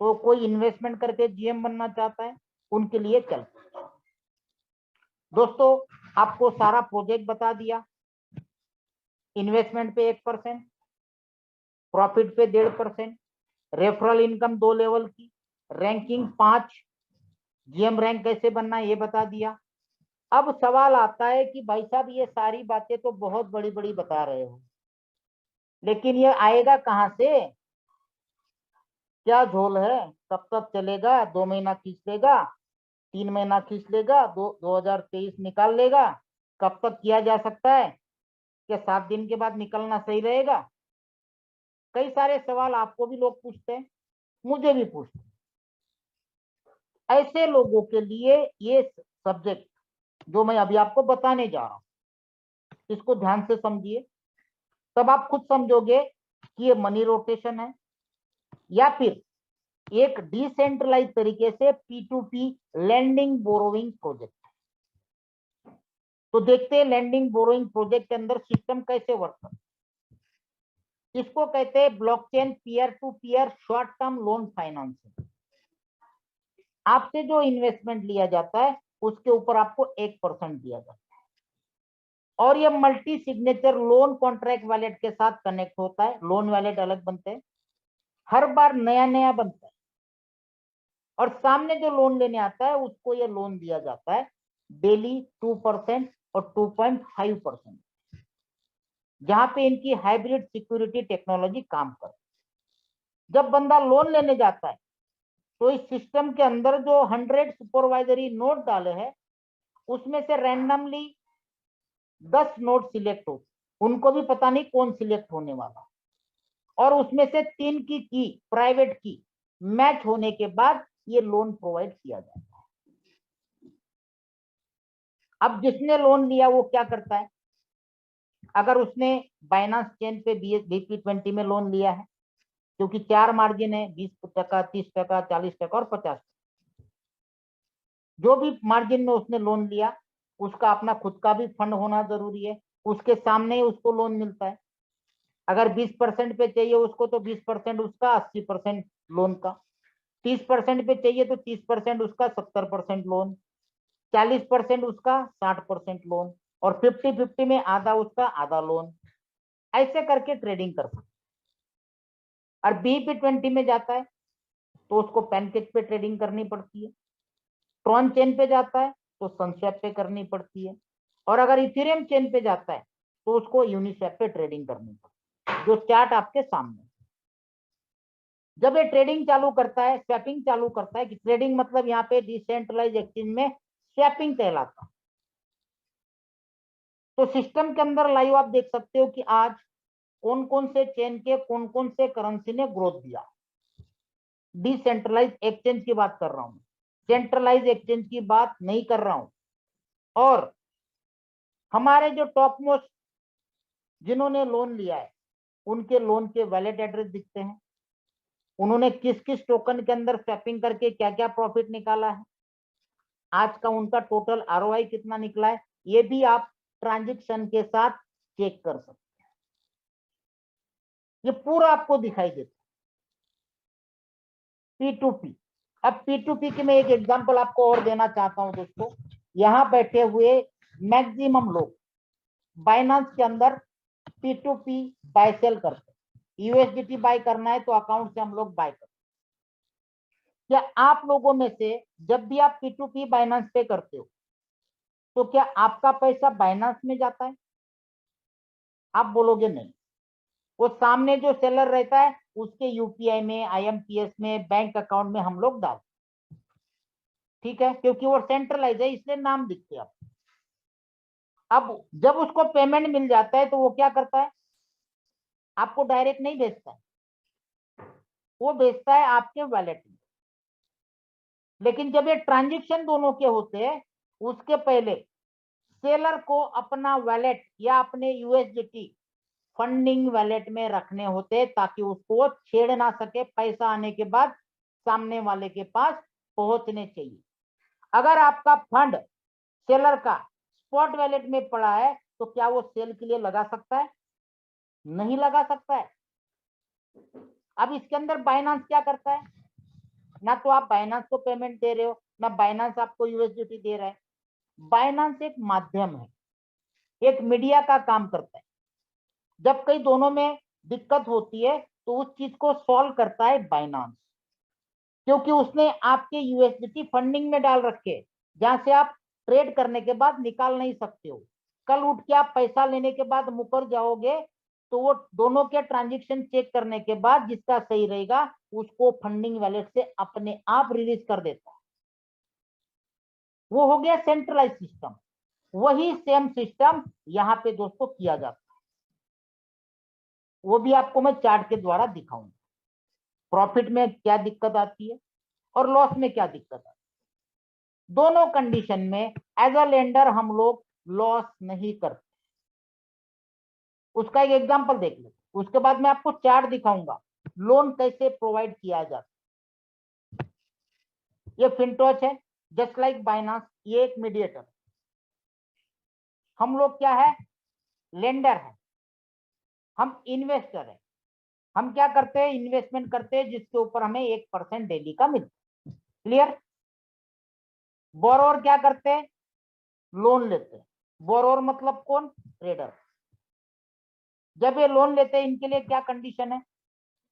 तो कोई इन्वेस्टमेंट करके जीएम बनना चाहता है उनके लिए चलते। दोस्तों आपको सारा प्रोजेक्ट बता दिया। इन्वेस्टमेंट पे 1%, प्रॉफिट पे 1.5%, रेफरल इनकम 2 लेवल की, रैंकिंग 5, जीएम रैंक कैसे बनना है ये बता दिया। अब सवाल आता है कि भाई साहब ये सारी बातें तो बहुत बड़ी बड़ी बता रहे हो, लेकिन ये आएगा कहां से? क्या झोल है, कब तक चलेगा, 2 महीना खींच लेगा, 3 महीना खींच लेगा, 2023 निकाल लेगा, कब तक किया जा सकता है, क्या 7 दिन के बाद निकलना सही रहेगा। कई सारे सवाल आपको भी लोग पूछते हैं, मुझे भी पूछते हैं। ऐसे लोगों के लिए ये सब्जेक्ट जो मैं अभी आपको बताने जा रहा हूं, इसको ध्यान से समझिए, तब आप खुद समझोगे कि ये मनी रोटेशन है या फिर एक डिसेंट्रलाइज तरीके से P2P लैंडिंग बोरोइंग प्रोजेक्ट। तो देखते हैं लैंडिंग बोरोइंग प्रोजेक्ट के अंदर सिस्टम कैसे वर्क करता है। इसको कहते हैं blockchain peer to peer short term loan financing. आपसे जो इन्वेस्टमेंट लिया जाता है उसके ऊपर आपको 1% दिया जाता है, और ये multi signature loan contract wallet के साथ कनेक्ट होता है। लोन वैलेट अलग बनते हैं, हर बार नया नया बनता है, और सामने जो लोन लेने आता है उसको ये लोन दिया जाता है डेली 2% और 2.5%, जहां पे इनकी हाइब्रिड सिक्योरिटी टेक्नोलॉजी काम करती है। जब बंदा लोन लेने जाता है तो इस सिस्टम के अंदर जो 100 सुपरवाइजरी नोट डाले हैं उसमें से रैंडमली 10 नोट सिलेक्ट हो, उनको भी पता नहीं कौन सिलेक्ट होने वाला, और उसमें से 3 की प्राइवेट की मैच होने के बाद ये लोन प्रोवाइड किया जाता है। अब जिसने लोन लिया वो क्या करता है, अगर उसने बाइनांस चेन पे BP20 में लोन लिया है, क्योंकि 4 मार्जिन है, 20%, 30%, 40% और 50%, जो भी मार्जिन में उसने लोन लिया उसका अपना खुद का भी फंड होना जरूरी है, उसके सामने ही उसको लोन मिलता है। अगर 20% पे चाहिए उसको तो 20% उसका, 80% लोन का, 30% पे चाहिए तो 30% उसका, 70% लोन, 40% उसका, 60% लोन, और 50-50 में आधा उसका आधा लोन। ऐसे करके ट्रेडिंग कर सकते। और BP20 में जाता है तो उसको पैनकेक पे ट्रेडिंग करनी पड़ती है, ट्रॉन चेन पे जाता है तो सनस्वैप पे करनी पड़ती है, और अगर इथेरियम चेन पे जाता है तो उसको यूनिस्वैप पे ट्रेडिंग करनी पड़ती है, जो चार्ट आपके सामने। जब ये ट्रेडिंग चालू करता है, स्वैपिंग चालू करता है, कि ट्रेडिंग मतलब यहाँ पे डिसेंट्रलाइज एक्सचेंज में स्वैपिंग कहलाता है। तो सिस्टम के अंदर लाइव आप देख सकते हो कि आज कौन कौन से चेन के कौन कौन से करेंसी ने ग्रोथ दिया। डिसेंट्रलाइज एक्सचेंज की बात कर रहा हूं, सेंट्रलाइज एक्सचेंज की बात नहीं कर रहा हूं। और हमारे जो टॉप मोस्ट जिन्होंने लोन लिया है उनके लोन के वैलेट एड्रेस दिखते हैं, उन्होंने किस किस टोकन के अंदर स्वैपिंग करके क्या क्या प्रॉफिट निकाला है, आज का उनका टोटल ROI कितना निकला है, ये भी आप ट्रांजेक्शन के साथ चेक कर सकते हैं। ये पूरा आपको दिखाई देता है P2P। अब P2P की मैं एक एग्जांपल आपको और देना चाहता हूं दोस्तों। यहां बैठे हुए मैक्सिमम लोग बाइनांस के अंदर P2P बाय सेल करते हैं। USDT बाय करना है तो अकाउंट से हम लोग बाय करते हैं। क्या आप लोगों में से जब भी आप P2P बाइनांस पे करते हो तो क्या आपका पैसा बाइनांस में जाता है? आप बोलोगे नहीं, वो सामने जो सेलर रहता है उसके UPI में, IMPS में, बैंक अकाउंट में हम लोग डालते, ठीक है, क्योंकि वो सेंट्रलाइज है इसलिए नाम दिखते हैं। अब जब उसको पेमेंट मिल जाता है तो वो क्या करता है, आपको डायरेक्ट नहीं भेजता है, वो भेजता है आपके वैलेट में। लेकिन जब ये ट्रांजेक्शन दोनों के होते हैं उसके पहले सेलर को अपना वैलेट या अपने USDT फंडिंग वैलेट में रखने होते ताकि उसको वो छेड़ ना सके, पैसा आने के बाद सामने वाले के पास पहुंचने चाहिए। अगर आपका फंड सेलर का स्पॉट वैलेट में पड़ा है तो क्या वो सेल के लिए लगा सकता है? नहीं लगा सकता है। अब इसके अंदर बाइनांस क्या करता है, ना तो आप बाइनांस को पेमेंट दे रहे हो ना बाइनांस आपको USDT दे रहा है। बाइनांस एक माध्यम है, एक मीडिया का काम करता है। जब कई दोनों में दिक्कत होती है तो उस चीज को सॉल्व करता है बाइनांस, क्योंकि उसने आपके USDT फंडिंग में डाल रखे, जहां से आप ट्रेड करने के बाद निकाल नहीं सकते हो। कल उठ के आप पैसा लेने के बाद मुकर जाओगे तो वो दोनों के ट्रांजेक्शन चेक करने के बाद जिसका सही रहेगा उसको फंडिंग वैलेट से अपने आप रिलीज कर देता है। वो हो गया सेंट्रलाइज सिस्टम। वही सेम सिस्टम यहां पे दोस्तों किया जाता है, वो भी आपको मैं चार्ट के द्वारा दिखाऊंगा। प्रॉफिट में क्या दिक्कत आती है और लॉस में क्या दिक्कत आती है। दोनों कंडीशन में एज अ लेंडर हम लोग लॉस नहीं करते। उसका एक एग्जांपल देख लेते, उसके बाद मैं आपको चार्ट दिखाऊंगा लोन कैसे प्रोवाइड किया जाता है। ये फिनटोच है, जस्ट लाइक बाइनांस, ये एक मीडिएटर। हम लोग क्या है, लेंडर है, हम इन्वेस्टर है। हम क्या करते हैं, इन्वेस्टमेंट करते हैं जिसके ऊपर हमें 1% डेली का मिलता है। क्लियर। बोरोवर क्या करते हैं, लोन लेते हैं। बोरोवर मतलब कौन, ट्रेडर। जब ये लोन लेते हैं इनके लिए क्या कंडीशन है,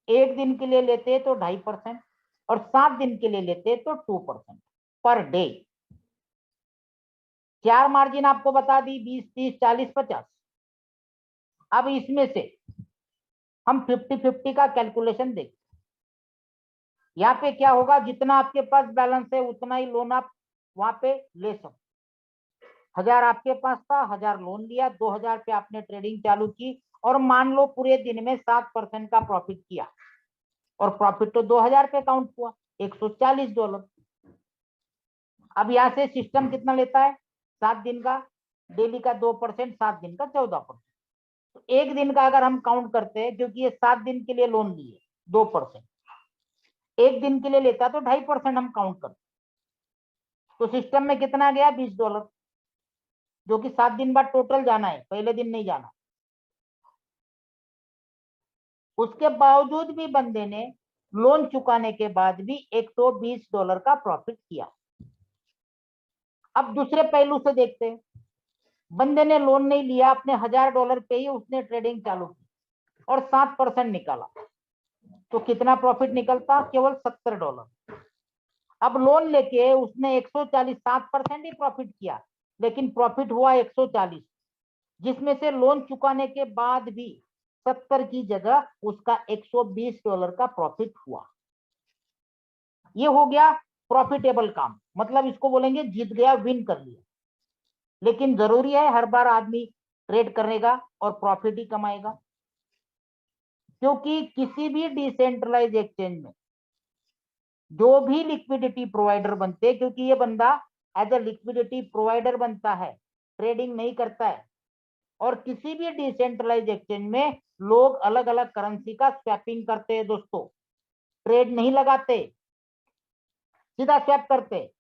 एक दिन के लिए लेते हैं तो 2.5% और 7 दिन के लिए लेते हैं तो 2% पर डे। 4 मार्जिन आपको बता दी, 20, 30, 40, 50। अब इसमें से हम 50-50 का कैलकुलेशन देखते। यहाँ पे क्या होगा, जितना आपके पास बैलेंस है उतना ही लोन आप वहां पे ले सकते। 1000 आपके पास था, 1000 लोन लिया, 2000 पे आपने ट्रेडिंग चालू की और मान लो पूरे दिन में 7% का प्रॉफिट किया और प्रॉफिट तो 2000 पे काउंट हुआ, $140। अब यहां से सिस्टम कितना लेता है, 7 दिन का, डेली का 2%, 7 दिन का 14%। तो एक दिन का अगर हम काउंट करते हैं, क्योंकि ये 7 दिन के लिए लोन लिए 2%, एक दिन के लिए लेता तो 2.5% हम काउंट करते, तो सिस्टम में कितना गया, $20, जो कि 7 दिन बाद टोटल जाना है, पहले दिन नहीं जाना। उसके बावजूद भी बंदे ने लोन चुकाने के बाद भी $120 का प्रॉफिट किया। अब दूसरे पहलू से देखते हैं, बंदे ने लोन नहीं लिया, अपने $1000 पे ही उसने ट्रेडिंग चालू की और 7% निकाला, तो कितना प्रॉफिट निकलता, केवल $70। अब लोन लेके उसने 140, 7% ही प्रॉफिट किया, लेकिन प्रॉफिट हुआ 140, जिसमें से लोन चुकाने के बाद भी 70 की जगह उसका $120 का प्रॉफिट हुआ। ये हो गया प्रॉफिटेबल काम, मतलब इसको बोलेंगे जीत गया, विन कर लिया। लेकिन जरूरी है हर बार आदमी ट्रेड करेगा और प्रॉफिट ही कमाएगा, क्योंकि किसी भी डिसेंट्रलाइज एक्सचेंज में जो भी लिक्विडिटी प्रोवाइडर बनते, क्योंकि ये बंदा एज अ लिक्विडिटी प्रोवाइडर बनता है, ट्रेडिंग नहीं करता है। और किसी भी डिसेंट्रलाइज एक्सचेंज में लोग अलग अलग करेंसी का स्वैपिंग करते हैं दोस्तों, ट्रेड नहीं लगाते, सीधा स्वैप करते।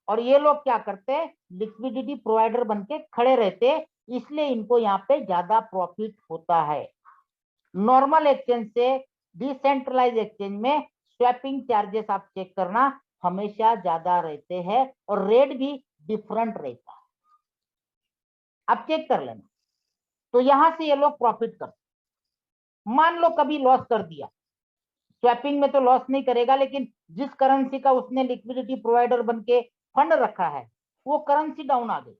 और ये लोग क्या करते, लिक्विडिटी प्रोवाइडर बनके खड़े रहते, इसलिए इनको यहाँ पे ज्यादा प्रॉफिट होता है। नॉर्मल एक्सचेंज से डिसेंट्रलाइज एक्सचेंज में स्वैपिंग चार्जेस आप चेक करना हमेशा ज्यादा रहते हैं और रेट भी डिफरेंट रहता है, आप चेक कर लेना। तो यहां से ये लोग प्रॉफिट करते। मान लो कभी लॉस कर दिया, स्वैपिंग में तो लॉस नहीं करेगा, लेकिन जिस करेंसी का उसने लिक्विडिटी प्रोवाइडर बनके फंड रखा है वो करेंसी डाउन आ गई,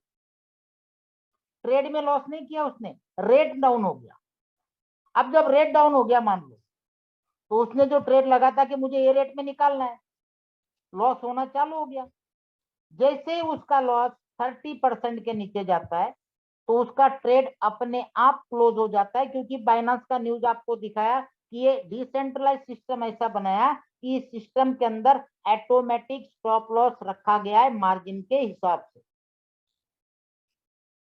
ट्रेड में लॉस नहीं किया उसने, रेट डाउन हो गया। अब जब रेट डाउन हो गया मान लो, तो उसने जो ट्रेड लगा था कि मुझे ये रेट में निकालना है, लॉस होना चालू हो गया। जैसे ही उसका लॉस 30% के नीचे जाता है तो उसका ट्रेड अपने आप क्लोज हो जाता है, क्योंकि बाइनांस का न्यूज आपको दिखाया कि ये डिसेंट्रलाइज सिस्टम ऐसा बनाया कि इस सिस्टम के अंदर ऑटोमेटिक स्टॉप लॉस रखा गया है मार्जिन के हिसाब से,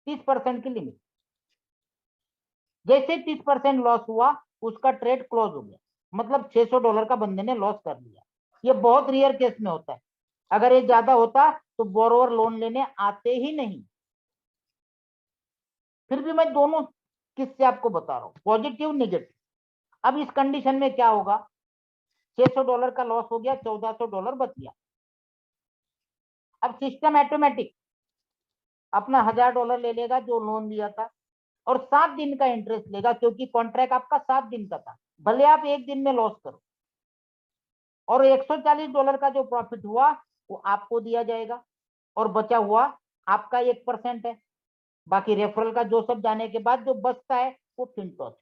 30% की लिमिट। जैसे 30% लॉस हुआ उसका ट्रेड क्लोज हो गया, मतलब $600 का बंदे ने लॉस कर लिया। ये बहुत रेयर केस में होता है, अगर ये ज्यादा होता तो बोरोवर लोन लेने आते ही नहीं। फिर भी मैं दोनों किससे आपको बता रहा हूं, पॉजिटिव नेगेटिव। अब इस कंडीशन में क्या होगा, $600 का लॉस हो गया, $1400 बच गया। अब सिस्टम ऑटोमेटिक अपना $1000 ले लेगा जो लोन लिया था और 7 दिन का इंटरेस्ट लेगा, क्योंकि कॉन्ट्रैक्ट आपका 7 दिन का था, भले आप एक दिन में लॉस करो। और $140 का जो प्रॉफिट हुआ वो आपको दिया जाएगा और बचा हुआ आपका 1% है। बाकी रेफरल का जो सब जाने के बाद जो बचता है वो फिनटॉच।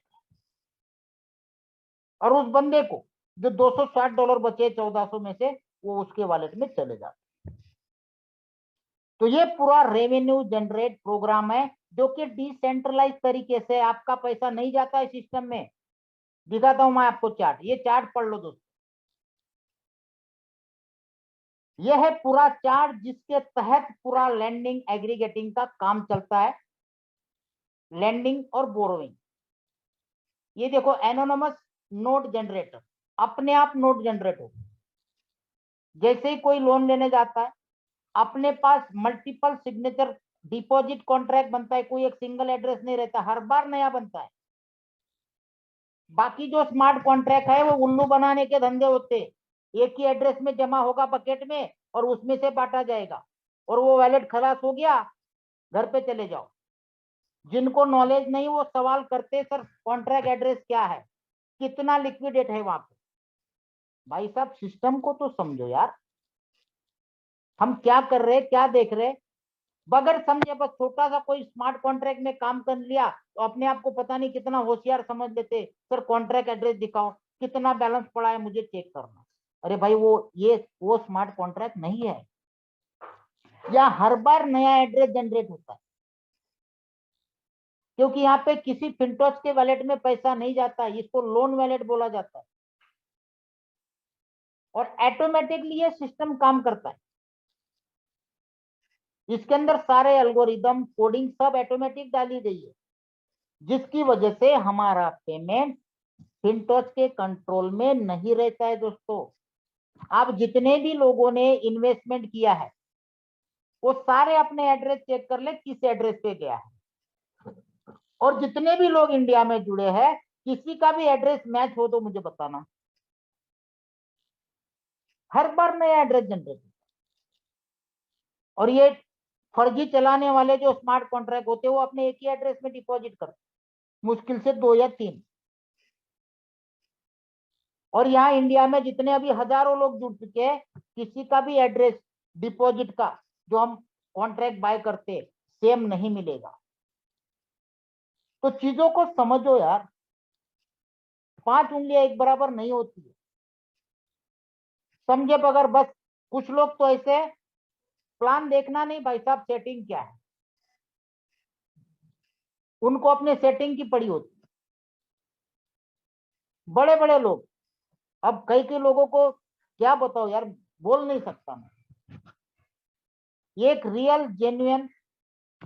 और उस बंदे को जो $260 बचे 1400 में से, वो उसके वॉलेट में चले जाते। तो ये पूरा रेवेन्यू जनरेट प्रोग्राम है जो कि डिसेंट्रलाइज तरीके से, आपका पैसा नहीं जाता है सिस्टम में। दिखाता हूं मैं आपको चार्ट, ये चार्ट पढ़ लो दोस्तों। यह है पूरा चार्ट जिसके तहत पूरा लैंडिंग एग्रीगेटिंग का काम चलता है, लैंडिंग और बोरोइंग। ये देखो एनोनमस नोट जनरेटर, अपने आप नोट जनरेट हो। जैसे ही कोई लोन लेने जाता है, अपने पास मल्टीपल सिग्नेचर डिपॉजिट कॉन्ट्रैक्ट बनता है, कोई एक सिंगल एड्रेस नहीं रहता, हर बार नया बनता है। बाकी जो स्मार्ट कॉन्ट्रैक्ट है वो उल्लू बनाने के धंधे होते हैं, एक ही एड्रेस में जमा होगा बकेट में और उसमें से बांटा जाएगा, और वो वैलेट खलास हो गया, घर पे चले जाओ। जिनको नॉलेज नहीं वो सवाल करते, सर कॉन्ट्रैक्ट एड्रेस क्या है, कितना लिक्विडेट है वहां पे। भाई साहब सिस्टम को तो समझो यार, हम क्या कर रहे, क्या देख रहे। बगैर समझे बस छोटा सा कोई स्मार्ट कॉन्ट्रैक्ट में काम कर लिया तो अपने आप को पता नहीं कितना होशियार समझ लेते, सर कॉन्ट्रैक्ट एड्रेस दिखाओ, कितना बैलेंस पड़ा है मुझे चेक करना। अरे भाई वो स्मार्ट कॉन्ट्रैक्ट नहीं है, या हर बार नया एड्रेस जनरेट होता है, क्योंकि यहाँ पे किसी फिनटॉच के वैलेट में पैसा नहीं जाता, इसको लोन वैलेट बोला जाता है। और ऑटोमेटिकली ये सिस्टम काम करता है, इसके अंदर सारे एल्गोरिदम कोडिंग सब ऑटोमेटिक डाली गई है, जिसकी वजह से हमारा पेमेंट फिनटॉच के कंट्रोल में नहीं रहता है दोस्तों। आप जितने भी लोगों ने इन्वेस्टमेंट किया है वो सारे अपने एड्रेस चेक कर ले किस एड्रेस पे गया है, और जितने भी लोग इंडिया में जुड़े हैं किसी का भी एड्रेस मैच हो तो मुझे बताना। हर बार नया एड्रेस जनरेट, और ये फर्जी चलाने वाले जो स्मार्ट कॉन्ट्रैक्ट होते हैं वो अपने एक ही एड्रेस में डिपॉजिट करते, मुश्किल से 2 या 3। और यहाँ इंडिया में जितने अभी हजारों लोग जुड़ चुके हैं, किसी का भी एड्रेस डिपॉजिट का जो हम कॉन्ट्रैक्ट बाय करते सेम नहीं मिलेगा। तो चीजों को समझो यार, 5 उंगलियां एक बराबर नहीं होती है। समझे बगैर बस कुछ लोग तो ऐसे प्लान देखना नहीं भाई साहब सेटिंग क्या है, उनको अपने सेटिंग की पड़ी होती। बड़े बड़े लोग, अब कई कई लोगों को क्या बताओ यार, बोल नहीं सकता मैं। एक रियल जेन्युइन,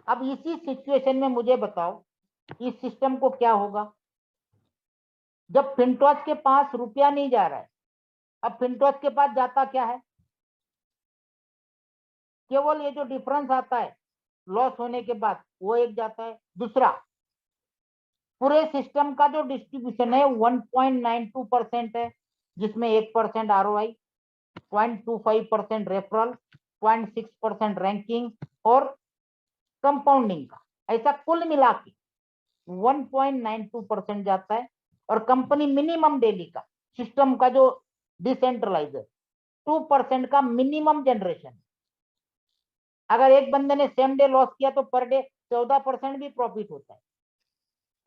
अब इसी सिचुएशन में मुझे बताओ इस सिस्टम को क्या होगा जब फिनटॉच के पास रुपया नहीं जा रहा है। अब फिनटॉच के पास जाता क्या है, केवल ये जो डिफरेंस आता है लॉस होने के बाद वो एक जाता है। दूसरा, पूरे सिस्टम का जो डिस्ट्रीब्यूशन है 1.92% है, जिसमें 1% ROI, 0.25% रेफरल, 0.6% रैंकिंग और कंपाउंडिंग का, ऐसा कुल मिला के 1.92% जाता है। और कंपनी मिनिमम डेली का, सिस्टम का जो डिसेंट्रलाइजर 2% का मिनिमम जनरेशन। अगर एक बंदे ने सेम डे लॉस किया तो पर डे 14% भी प्रॉफिट होता है,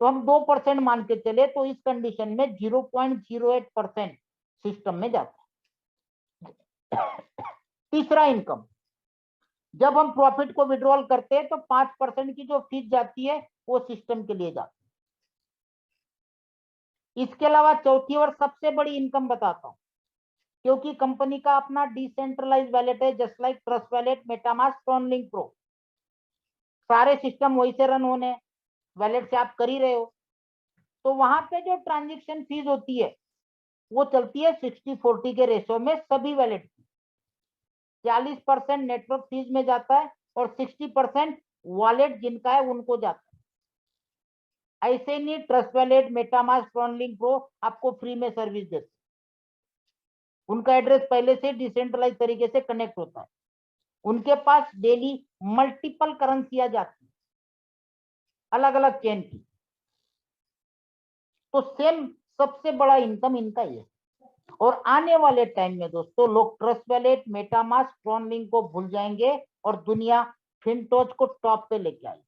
तो हम 2% मान के चले तो इस कंडीशन में 0.08% सिस्टम में जाता है। तीसरा, इनकम, जब हम प्रॉफिट को विड्रॉल करते हैं तो 5% की जो फीस जाती है वो सिस्टम के लिए जाती है। इसके अलावा चौथी और सबसे बड़ी इनकम बताता हूं, क्योंकि कंपनी का अपना डिसेंट्रलाइज वैलेट है, just like Trust Wallet, MetaMask, TronLink Pro, सारे सिस्टम वही से रन होने, वैलेट से आप कर ही रहे हो। तो वहां पे जो ट्रांजेक्शन फीस होती है वो चलती है 60-40 के रेशो में सभी वैलेट की। 40% नेटवर्क फीस में जाता है और 60% वॉलेट जिनका है उनको जाता है। ऐसे नहीं trust Wallet, MetaMask, TronLink pro आपको फ्री में सर्विस देते, उनका एड्रेस पहले से डिसेंट्रलाइज तरीके से कनेक्ट होता है, उनके पास डेली मल्टीपल करेंसियां जाती है अलग अलग चेन की। तो सेम सबसे बड़ा इनकम इनका ही है। और आने वाले टाइम में दोस्तों लोग ट्रस्ट वैलेट, मेटामास्क, ट्रॉनलिंक को भूल जाएंगे और दुनिया फिनटॉच को टॉप पे लेके आएगी,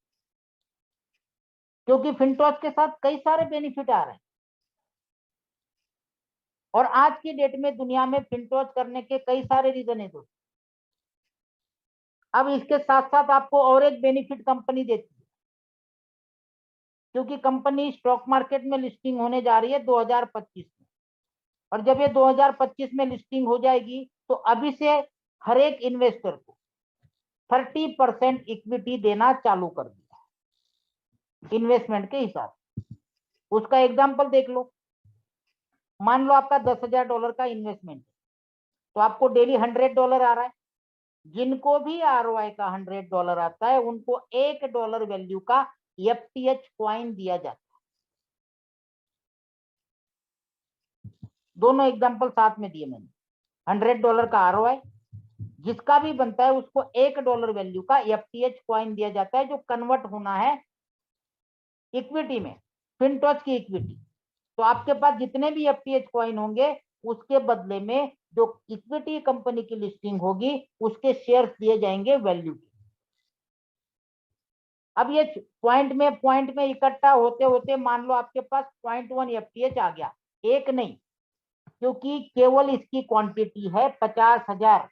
क्योंकि फिनटॉच के साथ कई सारे बेनिफिट आ रहे हैं। और आज की डेट में दुनिया में फिनटोच करने के कई सारे रीजन है दोस्तों। अब इसके साथ साथ आपको और एक बेनिफिट कंपनी देती है, क्योंकि कंपनी स्टॉक मार्केट में लिस्टिंग होने जा रही है 2025 में, और जब ये 2025 में लिस्टिंग हो जाएगी तो अभी से हर एक इन्वेस्टर को 30% इक्विटी देना चालू कर दिया इन्वेस्टमेंट के हिसाब से। उसका एग्जांपल देख लो, मान लो आपका $10,000 का इन्वेस्टमेंट है, तो आपको डेली $100 आ रहा है। जिनको भी ROI का $100 आता है उनको $1 वैल्यू का FTH कॉइन दिया जाता है। दोनों एग्जांपल साथ में दिए मैंने। $100 का ROI जिसका भी बनता है उसको $1 वैल्यू का FTH कॉइन दिया जाता है, जो कन्वर्ट होना है इक्विटी में, फिनटोच की इक्विटी। तो आपके पास जितने भी FTH कॉइन होंगे उसके बदले में जो इक्विटी कंपनी की लिस्टिंग होगी उसके शेयर्स दिए जाएंगे वैल्यू के। अब ये पॉइंट में इकट्ठा होते होते मान लो आपके पास 0.1 FTH आ गया, एक नहीं, क्योंकि केवल इसकी क्वांटिटी है 50,000।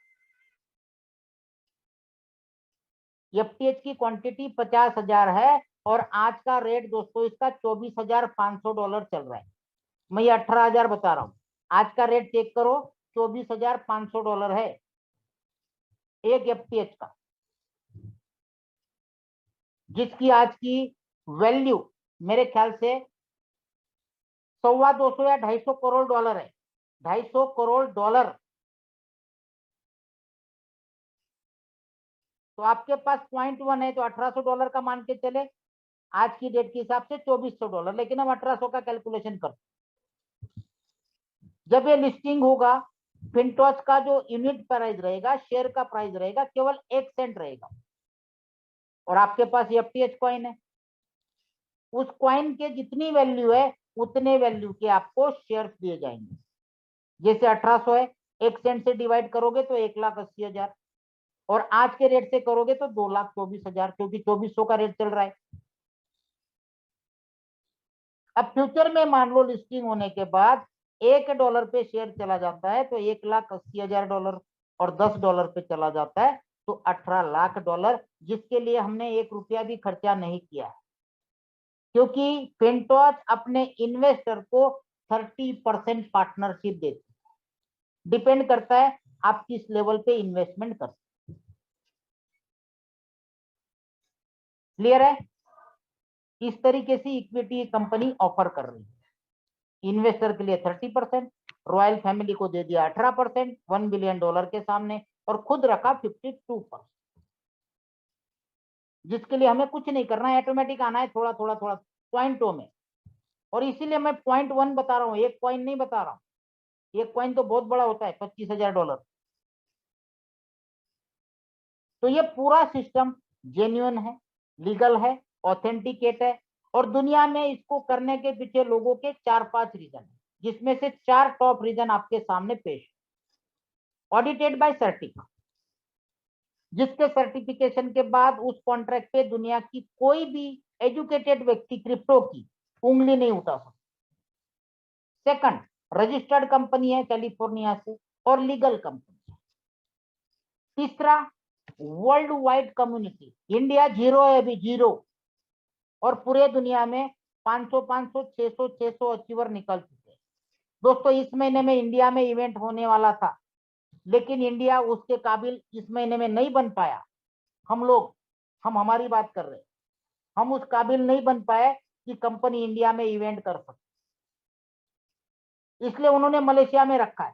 FTH की क्वांटिटी 50,000 है और आज का रेट दोस्तों इसका $24,500 चल रहा है। मैं ये 18,000 बता रहा हूं, आज का रेट चेक करो, $24,500 है एक FTH का, जिसकी आज की वैल्यू मेरे ख्याल से $250 या $250 है, $250। तो आपके पास 0.1 है तो $1,800 का मान के चले, आज की डेट के हिसाब से $2,400, लेकिन हम 1800 का कैलकुलेशन करते। जब ये लिस्टिंग होगा, फिनटोच का जो यूनिट प्राइस रहेगा, शेयर का प्राइस रहेगा केवल 1 सेंट रहेगा, और आपके पास FTH कॉइन है। उस कॉइन के जितनी वैल्यू है उतने वैल्यू के आपको शेयर्स दिए जाएंगे। जैसे 1800 है, 1 सेंट से डिवाइड करोगे तो 1,80,000, और आज के रेट से करोगे तो 2,24,000, क्योंकि 2400 का रेट चल रहा है। अब फ्यूचर में मान लो लिस्टिंग होने के बाद $1 पे शेयर चला जाता है तो $1,80,000, और $10 पे चला जाता है तो $18,00,000, जिसके लिए हमने ₹1 भी खर्चा नहीं किया है, क्योंकि फिनटोच अपने इन्वेस्टर को 30% पार्टनरशिप देती है। डिपेंड करता है आप किस लेवल पे इन्वेस्टमेंट करते हैं। क्लियर है? इस तरीके से इक्विटी कंपनी ऑफर कर रही है। इन्वेस्टर के लिए 30%, रॉयल फैमिली को दे दिया 18% $1 बिलियन के सामने, और खुद रखा 52%, जिसके लिए हमें कुछ नहीं करना है, ऑटोमेटिक आना है थोड़ा थोड़ा थोड़ा पॉइंटों में। और इसीलिए मैं 0.1 बता रहा हूँ, एक कॉइन नहीं बता रहा हूँ। एक कॉइन तो बहुत बड़ा होता है, $25,000। तो ये पूरा सिस्टम जेन्युइन है, लीगल है, ऑथेंटिकेट है, और दुनिया में इसको करने के पीछे लोगों के 4-5 रीजन है, जिसमें से 4 टॉप रीजन आपके सामने पेश। ऑडिटेड बाय सर्टिक, जिसके सर्टिफिकेशन के बाद उस कॉन्ट्रैक्ट पे दुनिया की कोई भी एजुकेटेड व्यक्ति क्रिप्टो की उंगली नहीं उठा सकता। सेकंड, रजिस्टर्ड कंपनी है कैलिफोर्निया से और लीगल कंपनी। तीसरा, world wide community, India zero है अभी, जीरो, और पूरे दुनिया में 500 500 600 600 अचीवर निकल चुके हैं। दोस्तों इस महीने में इंडिया में इवेंट होने वाला था, लेकिन इंडिया उसके काबिल इस महीने में नहीं बन पाया। हम हमारी बात कर रहे हैं, हम उस काबिल नहीं बन पाए कि कंपनी इंडिया में इवेंट कर सके, इसलिए उन्होंने मलेशिया में रखा है,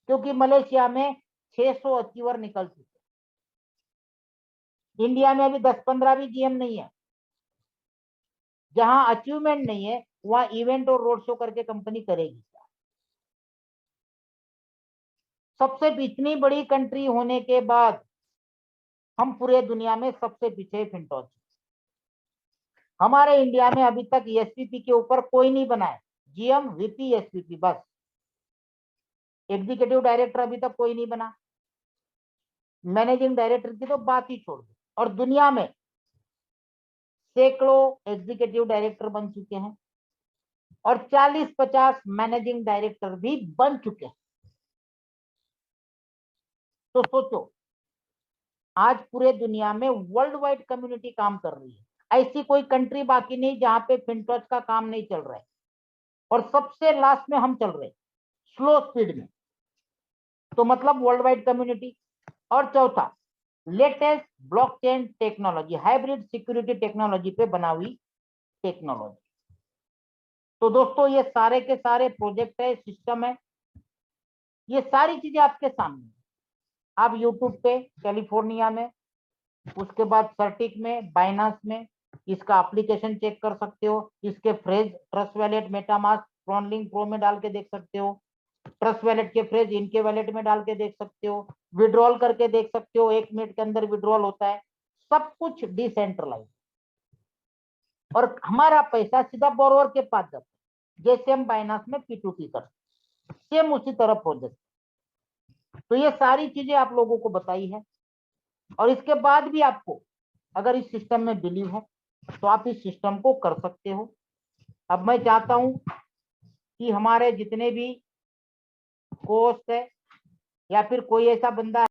क्योंकि मलेशिया में 600 अचीवर निकल चुके। इंडिया में अभी 10-15 भी GM नहीं है। जहां अचीवमेंट नहीं है वहां इवेंट और रोड शो करके कंपनी करेगी। सबसे इतनी बड़ी कंट्री होने के बाद हम पूरे दुनिया में सबसे पीछे फिनटोच। हमारे इंडिया में अभी तक SPP के ऊपर कोई नहीं बना है, GM VP SPP बस, एग्जीक्यूटिव डायरेक्टर अभी तक कोई नहीं बना, मैनेजिंग डायरेक्टर की तो बात ही छोड़ दो। और दुनिया में सैकड़ों एग्जीक्यूटिव डायरेक्टर बन चुके हैं, और 40-50 मैनेजिंग डायरेक्टर भी बन चुके हैं। तो सोचो, आज पूरे दुनिया में वर्ल्ड वाइड कम्युनिटी काम कर रही है। ऐसी कोई कंट्री बाकी नहीं जहां पे फिनटॉच का काम नहीं चल रहा है, और सबसे लास्ट में हम चल रहे हैं, स्लो स्पीड में। तो मतलब वर्ल्ड वाइड कम्युनिटी। और चौथा, latest blockchain technology, hybrid security technology पे बना हुई टेक्नोलॉजी। तो दोस्तों ये सारे के सारे प्रोजेक्ट है, सिस्टम है, ये सारी चीजें आपके सामने। आप यूट्यूब पे कैलिफोर्निया में, उसके बाद सर्टिक में, बाइनास में इसका एप्लीकेशन चेक कर सकते हो। इसके phrase Trust Wallet, MetaMask, TronLink Pro में डाल के देख सकते हो। ट्रस्ट वैलेट के फ्रेज इनके वैलेट में डाल के देख सकते हो। विड्रॉल करके देख सकते हो, 1 मिनट के अंदर विड्रॉल होता है। सब कुछ डिसेंट्रलाइज, और हमारा पैसा सीधा बोरोवर के पास जाता है, जैसे हम बाइनास में P2P करते, सेम उसी तरह प्रोजेक्ट। तो ये सारी चीजें आप लोगों को बताई है, और इसके बाद भी आपको अगर इस सिस्टम में बिलीव है तो आप इस सिस्टम को कर सकते हो। अब मैं चाहता हूं कि हमारे जितने भी कोस्ट है, या फिर कोई ऐसा बंदा